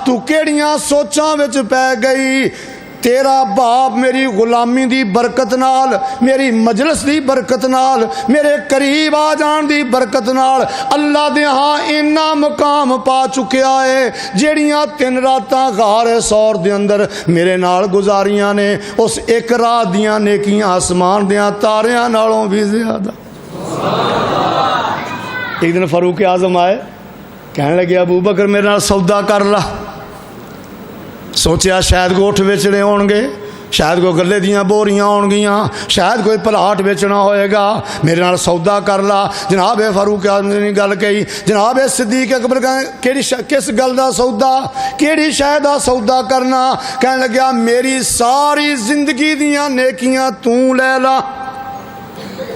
तू केड़ियां सोचां विच पै गई? तेरा बाप मेरी गुलामी दी बरकत नाल, मेरी मजलिस दी बरकत नाल, मेरे करीब आ जान दी बरकत नाल अल्लाह दे हाँ इन्ना मुकाम पा चुकिया है जेड़ियां 3 रातां गारे सौर दे अंदर मेरे नाल गुजारियां ने, उस एक रात दियां नेकियां आसमान दियां तारियां नालों भी ज़्यादा। एक दिन फारूक आजम आए, कहने लगे अबू बकर मेरे नाल सौदा कर ला। सोचा शायद गोठ बेचने होणगे, शायद कोई गले दियां बोरियां होणगियां, शायद कोई प्लाट बेचना होएगा, मेरे नाल सौदा कर ला। जनाब फारूक आजम ने गल कही, जनाब सिद्दीक अकबर केड़ी किस गल दा सौदा, केड़ी शै दा सौदा करना? कहने लग्या मेरी सारी जिंदगी दियां नेकियां तू लै ला।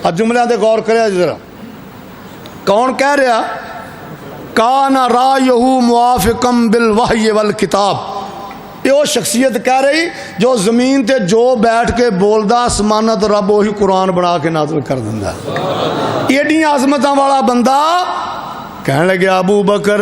अब जुमलियां ते गौर करिया जरा, कौन कह रहा? काना रायहू मुआफिकम बिल वही वल किताब, ये शख्सियत कह रही जो जमीन ते जो बैठ के बोलदा आसमाना तो रब वही कुरान बना के नाज़िल कर दिंदा। एडियां अज़मतां वाला बंदा कहने लगे अबू बकर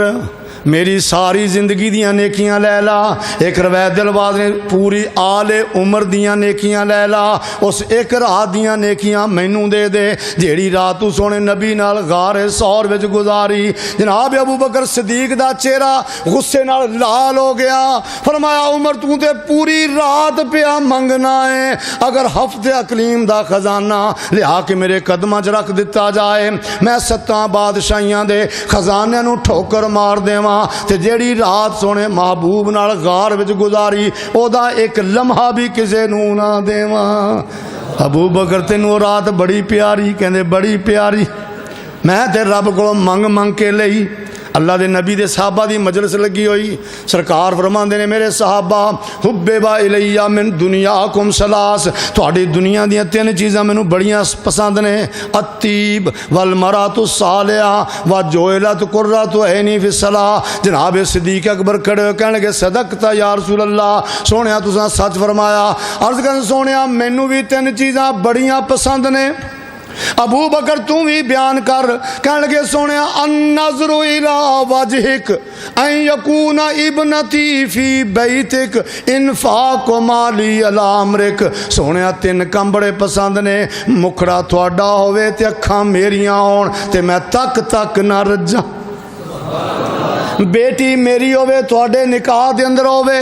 मेरी सारी जिंदगी दियां नेकियां लै ला। एक रवैत दिलबाज ने पूरी आले उम्र दियां नेकियां लै ला, उस एक रात दियां नेकियां मैनू दे दे जेड़ी रात तू सोने नबी नाल गारे सौर विच गुजारी। जनाब अबू बकर सिद्दीक दा चेहरा गुस्से नाल लाल हो गया। फरमाया उमर तू ते पूरी रात पिया मंगना है, अगर हफ्ते अकलीम दा खजाना लिया के मेरे कदमां च रख दिता जाए मैं 7 बादशाहियां दे खजानियां नू ठोकर मार देवां। देवां ते जेड़ी रात सोने महबूब नाल गार विच गुजारी ओदा एक लम्हा भी किसे नूं ना देवां। अबू बकर तैनूं रात बड़ी प्यारी, कहंदे बड़ी प्यारी, मैं ते रब कोलों मंग मंग के लई। अल्लाह दे नबी दे सहाबा दी मजलिस लगी हुई, सरकार फरमांदे ने मेरे सहाबा हुब्बेबा इलैया मिन दुनियाकुम सलास, तुहाडी दुनिया दियां तीन चीज़ां मैनूं बड़ियां पसंद ने, अत्तीब वल मरातु सालिहा व जोइलत कुर्रतु ऐनी फि सलाह। जनाब सिद्दीक अकबर खड़े कहण लगे सदकता या रसूल अल्लाह, सोहणिया तुसां सच फरमाया। अर्ज़ कर सोहणिया मैनूं भी तीन चीज़ां बड़ियां पसंद ने। अबू बकर तू भी बयान कर। कह लगे सोने अन्नज़रु इला वजहिक अन यकूना इब्नती फी बैतिक इन्फाक माली अला अमरिक। सोने तीन काम बड़े पसंद ने, मुखड़ा थोड़ा होवे ते अखां मेरियां होण ते मैं तक तक ना रज्जा, बेटी मेरी होवे तुहाडे निकाह दे अंदर होवे,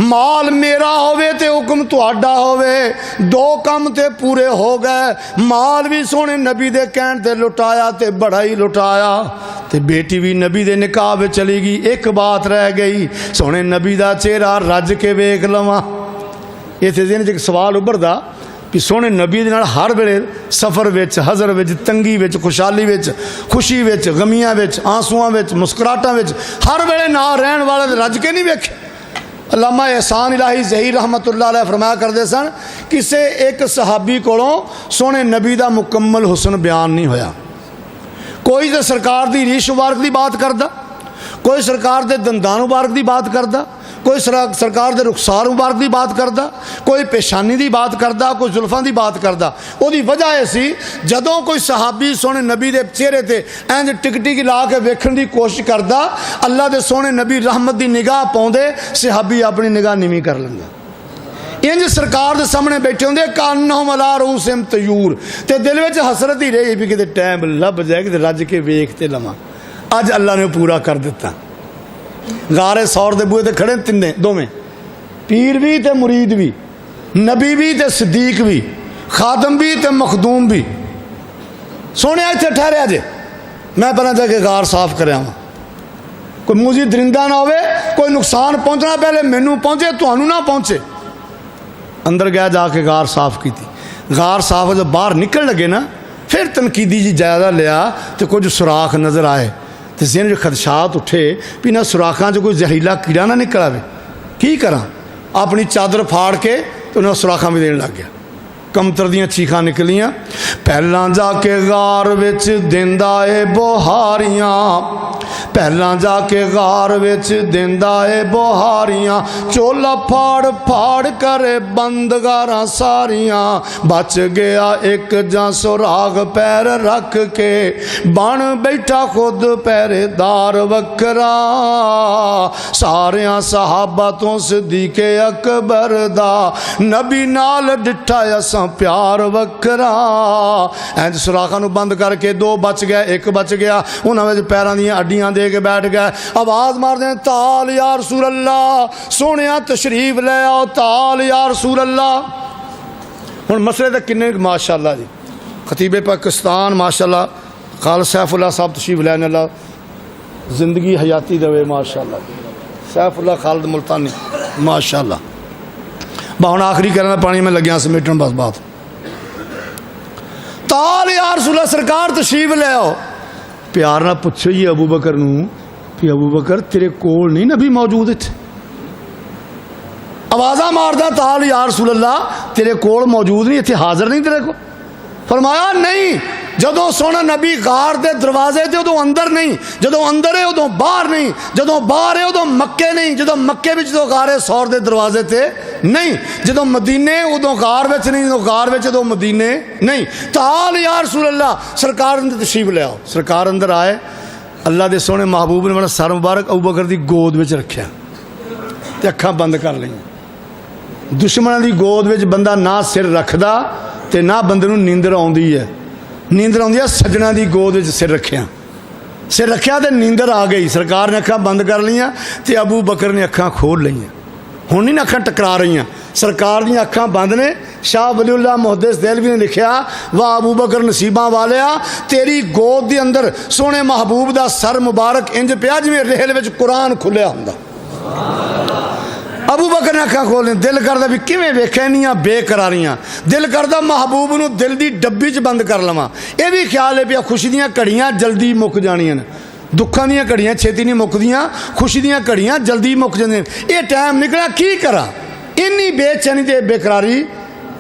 माल मेरा होवे ते हुक्म तुहाडा होवे। दो काम ते पूरे हो गए, माल भी सोने नबी दे कहण ते लुटाया ते बड़ा ही लुटाया, ते बेटी भी नबी दे निकाह में चली गई। एक बात रह गई, सोने नबी दा चेहरा रज के वेख लवां। इत्थे दिन च एक सवाल उभरदा कि सोने नबी दे नाल हर वेले सफ़र विच, हज़र विच, तंगी विच, खुशहाली विच, खुशी विच, गमियां विच, आंसूआं विच, मुस्कुराहटां विच हर वेले नाल रहण वाले रज के नहीं वेखे। अल्लामा एहसान इलाही ज़हीर रहमतुल्लाह अलैह फरमाया करते सन, किसी एक सहाबी कोलों सोने नबी का मुकम्मल हुसन बयान नहीं होया। कोई तो सरकार की रीश मुबारक की बात करता, कोई सरकार के दंदां मुबारक की बात करता, कोई सरकार के रुखसार मुबारक की बात करता, कोई पेशानी की बात करता, कोई जुल्फां की बात करता। उसकी वजह यह सी जदों कोई सहाबी सोने नबी के चेहरे ते इंज टिकटी ला के वेखण की कोशिश करता, अल्लाह के सोने नबी रहमत की निगाह पाउंदे, सहाबी अपनी निगाह नीवी कर लेंदा। इंज सरकार के सामने बैठे होंगे कान्नहुम अला रूसिहिम तयूर, ते दिल में हसरत ही रही भी किते टाइम लभ जाए, किते रज के वेखते लवां। अज अल्लाह ने पूरा कर दिता। गारे सौर दे बूहे ते खड़े तिन्ने दोवें, पीर भी ते मुरीद भी, नबी भी ते सिद्दीक भी, खादम भी ते मखदूम भी। सोने इत्थे ठहरिया जे, मैं पहले जाके गार साफ कर आवां, कोई मूजी दरिंदा ना होवे, कोई नुकसान पहुंचना पहले मैनू पहुंचे, तुहानू ना पहुंचे। अंदर गया जाके गार साफ की, गार साफ जब बाहर निकल लगे ना, फिर तनकीदी जी जायजा लिया तो कुछ सुराख नज़र आए, तो ज़हन जो खदशात उठे भी ना सुराखां च कोई जहरीला कीड़ा ना निकल आवे, की करा। अपनी चादर फाड़ के तो उन्हें सुराखां भी देने लग गया। कमतर दियां चीखां निकलियां, पहलां जाके गार विच दिंदा ए बुहारियां, पहलां जाके गार विच दिंदा ए बुहारियां, चोला फाड़ फाड़ करे बंद गारां सारियां, बच गया एक जां सुराग पैर रख के, बन बैठा खुद पहरेदार वखरा, सारियां सहाबा तो सिद्दीके अकबर दा, नबी नाल डिठा असां प्यार वखरा। इंज सुराखां नूं बंद करके दो बच गए, एक बच गया, उन्होंने पैरों दी हड्डियां दे के बैठ गए। आवाज़ मारते हैं ताल या रसूल अल्लाह, सोहणिया तशरीफ ले आओ, ताल या रसूल अल्लाह। हुण मसले तो किन्ने माशाअल्लाह जी, खतीबे पाकिस्तान माशाअल्लाह खालिद सैफुल्लाह साहब तशरीफ लैने, अल्लाह जिंदगी हयाती देवे माशाअल्लाह, सैफुल्लाह खालिद मुल्तानी माशाअल्लाह। हुण आखिरी करना पानी में लग्या समेटन बस बात। ताल या रसूल अल्लाह, सरकार तशरीफ ले आओ। प्यार ना पुछो ही अबू बकर नूं कि अबू बकर तेरे कोल नहीं नबी मौजूद इत्थे? आवाज़ा मारदा ताल या रसूल अल्लाह, तेरे कोल मौजूद नहीं, इत्थे हाजिर नहीं तेरे को? फरमाया नहीं, जदों सोना नबी गार दे दरवाजे ते उदों अंदर नहीं, जदों अंदर है उदों बाहर नहीं, जदों बाहर है उदों मक्के नहीं, जदों मक्के विच उदों गारे सौर दे दरवाजे ते नहीं, जदों मदीने उदों गार विच नहीं, जदों गार विच उदों मदीने नहीं। ताल या रसूल अल्लाह, सरकार अंदर तशरीफ ले आओ। सरकार अंदर आए, अल्लाह दे सोने महबूब ने अपना सर मुबारक अबू बकर दी गोद विच रखिया ते अखां बंद कर लईआं। दुश्मनां दी गोद विच बंदा ना सिर रखदा ते ना बंदे नूं नींदर आउंदी है। नींदर आउंदी है सज्जणा दी गोद विच सिर रखिया ते नींदर आ गई। सरकार ने अखां बंद कर लियां ते अबू बकर ने अखां खोल लईआं। हुण नहीं अखां टकरा रही। सरकार दी अखां बंद ने। शाह वलीउल्लाह मुहद्दिस देहलवी ने लिखिया, वाह अबू बकर नसीबां वालिया, तेरी गोद दे अंदर सोहने महबूब दा सर मुबारक इंज पिया जिवें रेल विच कुरान खुलिया हुंदा। अबू बकर ने अखां खोल दिल करदा भी किवें वेख्या इन्नियां बेकरारियां, दिल करदा महबूब नूं दिल दी डब्बी च बंद कर लवां। यह भी ख्याल है भी खुशी दियां घड़ियां जल्दी मुक जाणियां ने, दुखों दी घड़ियां छेती नहीं मुकदियां, खुशी दी घड़ियां जल्दी मुक जांदियां। ये टाइम निकला की करा, इन्नी बेचैनी ते बेकरारी।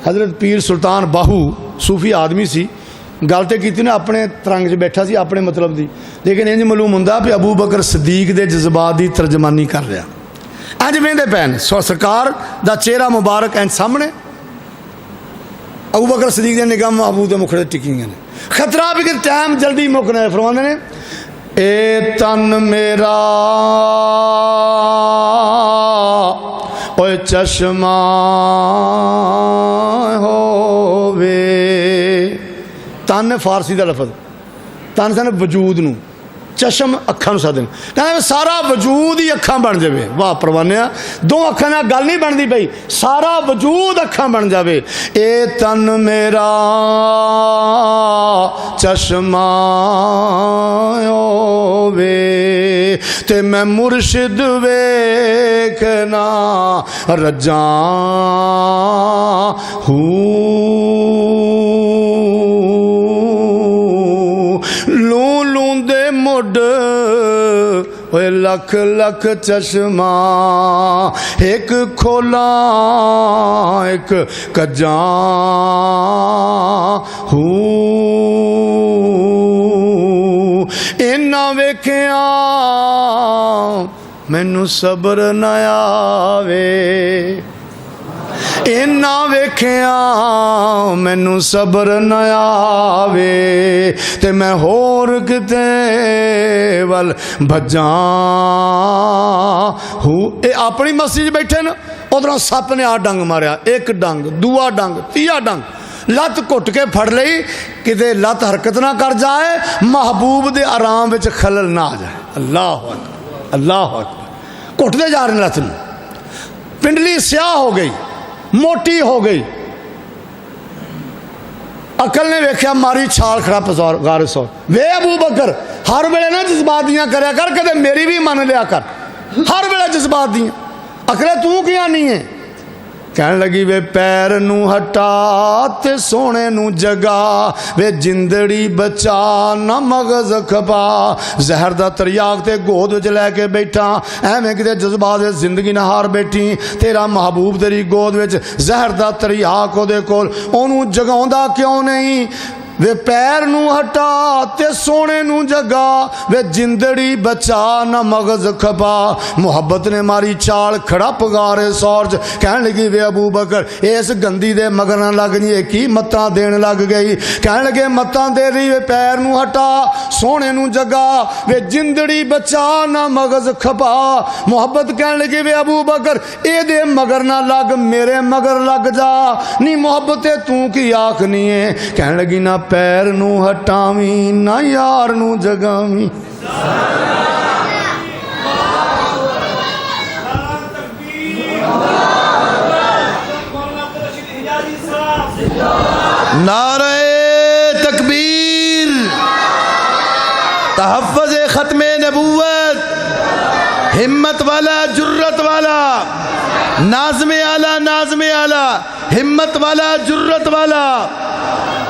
हज़रत पीर सुल्तान बाहू सूफी आदमी सी, गल तो की ना अपने तरंग च बैठा सी अपने मतलब की, लेकिन इंज मालूम हुंदा भी अबू बकर सदीक दे जज्बात की तर्जमानी कर रहा। अज वेंदे पैन सरकार दा चेहरा मुबारक इंज सामने, अबू बकर सदीक दी निगाह महबूब दे मुखड़े टिकियां ने। खतरा भी कि टाइम जल्दी मुकना है। फरमांदे ने, ए तन मेरा ओए चश्मा होवे। तन फारसी का लफज, तन सन वजूद नूं, चश्म अखां नूं सदन, कहना सारा वजूद ही अखां बन जाए। वाह परवानिया, दो अखां नाल गल नहीं बनती पई, सारा वजूद अखां बन जाए। ए तन मेरा चश्मा होवे ते मैं मुर्शिद वेखना रजा लूं लूंदे मुड ओए लख लख चश्मा, एक खोला एक कजा इन्ना वेखिया मैनू सब्र न आवे, इन्ना वेखिया मैनू सब्र न आवे ते मैं होर किते वल भजा हूँ। ये अपनी मस्जिद बैठे न, उधरों सप ने आ डंग मारिया, एक डंग दूआ डंग तीया डंग, लत घुट के फड़ लई किते लत हरकत ना कर जाए, महबूब दे आराम विच खलल ना आ जाए। अल्लाह अकबर अल्लाह अकबर। घुटते जा रहे लत नूं, पिंडली स्याह हो गई, मोटी हो गई। अकल ने वेख्या मारी छाल खड़ा गारे सौ। वे अबू बकर हर वेले ना जज्बात दियां करया कर, कदे मेरी भी मन लिया कर, हर वेले जज्बात दियां। अकले तू किया नहीं है? कहने लगी वे पैर नू हटा ते सोने नू जगा, वे जिंदड़ी बचा ना मगज खपा। जहर दा तरियाक ते गोद विच लैके बैठा, एवें किते जज्बात जिंदगी ना हार बैठी। तेरा महबूब तेरी गोद विच जहर दा तरियाक ओदे कोल, ओनू जगाउंदा क्यों नहीं? वे पैर नू हटा ते सोने नू जगा, वे जिंदड़ी बचा ना मगज खपा। मुहब्बत ने मारी चाल खड़प गारे सौरज। कहने लगी वे अबू बकर इस गंदी दे मगर ना लग जी, की मत्ता देन लग गई। कहने लगे मत्ता दे रही, वे पैर नू हटा सोने नू जगा, वे जिंदड़ी बचा ना मगज खपा। मुहब्बत कहने लगी वे अबू बकर ए दे मगर ना लग, मेरे मगर लग जा। नी मुहब्बत तू की आखनी है? कहने लगी ना पैर नू हटावी ना यार नू जगावी। नारे तकबीर, तहफ़्फ़ुज़ ख़त्मे नबूवत, हिम्मत वाला जुर्रत वाला, नाज़्मे आला नाज़्मे आला, हिम्मत वाला जुर्रत वाला,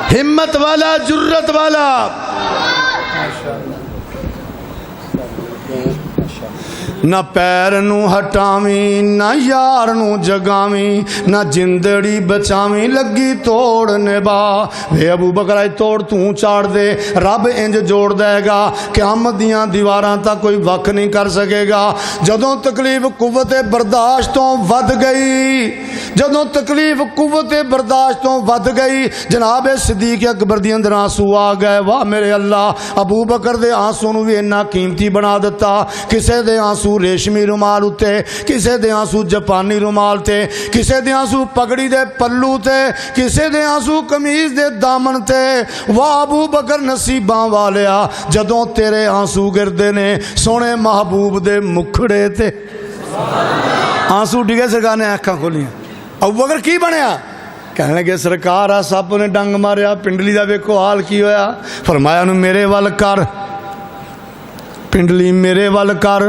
हिम्मत वाला जुर्रत वाला। ना पैर नू हटावी ना यार नू जगावी, ना जिंदड़ी बचावी लगी तोड़ निभा। वे अबू बकर आई तोड़ तू चाड़ दे, रब इंज जोड़ देगा क़यामत दियां दीवारां तक कोई वख नहीं कर सकेगा। जदों तकलीफ कुव्वत बर्दाश्त तो वध गई, जदों तकलीफ कुव्वत बर्दाश्त तो वध गई, जनाब सिद्दीक अकबर दी अंदर आंसू आ गए। वाह मेरे अल्लाह, अबू बकर दे आंसू नू भी इन्ना कीमती बना दिता। किसे दे आंसू रेशमी रुमाल उत्ते, किसे दे आंसू जापानी रुमाल ते, किसे दे आंसू पगड़ी दे पल्लू ते, किसे दे आंसू कमीज दे दामन ते। वाह अबू बकर नसीबां वालिया, जदों तेरे आंसू गिरदे ने सोने महबूब दे मुखड़े ते, आंसू डिगे। सरकार ने अखां खोलियां। अबू बकर की बनया? कहने लगे सरकार आ सप ने डंग मारिया, पिंडली का वेखो हाल की होया। फरमाया उन्होंने मेरे वल कर, पिंडली मेरे वल कर।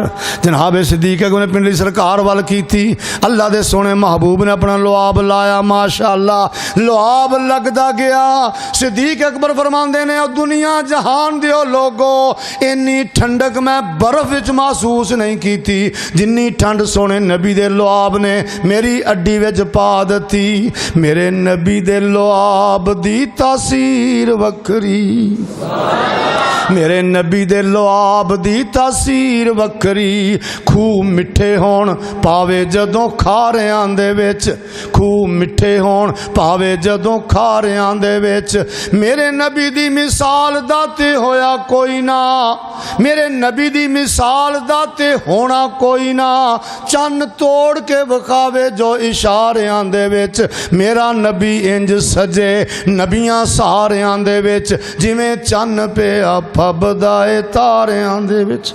जनाब सिद्दीक ने पिंडली सरकार वल की थी। अल्लाह के सोने महबूब ने अपना लुआब लाया। माशाअल्लाह लुआब लगता गया। सिद्दीक अकबर फरमाते ने दुनिया जहान दियो लोगो इन्नी ठंडक मैं बर्फ विच महसूस नहीं की थी जिन्नी ठंड सोने नबी दे लुआब ने मेरी अड्डी विच पा दी। मेरे नबी दे लुआब दी तासीर वखरी, मेरे नबी दे लुआब दी तासीर वखरी। खूह मिठे होण पावे जदों खारियां दे विच, खूह मिठे होण पावे जदों खारियां दे विच। मेरे नबी दी मिसाल दा ते होया कोई ना, मेरे नबी दी मिसाल दा ते होना कोई ना। चन्न तोड़ के विखावे जो इशारियां दे विच। मेरा नबी इंज सजे नबियां सारियां दे विच जिवें चन्न पिया फबदा ए तारियां दे विच।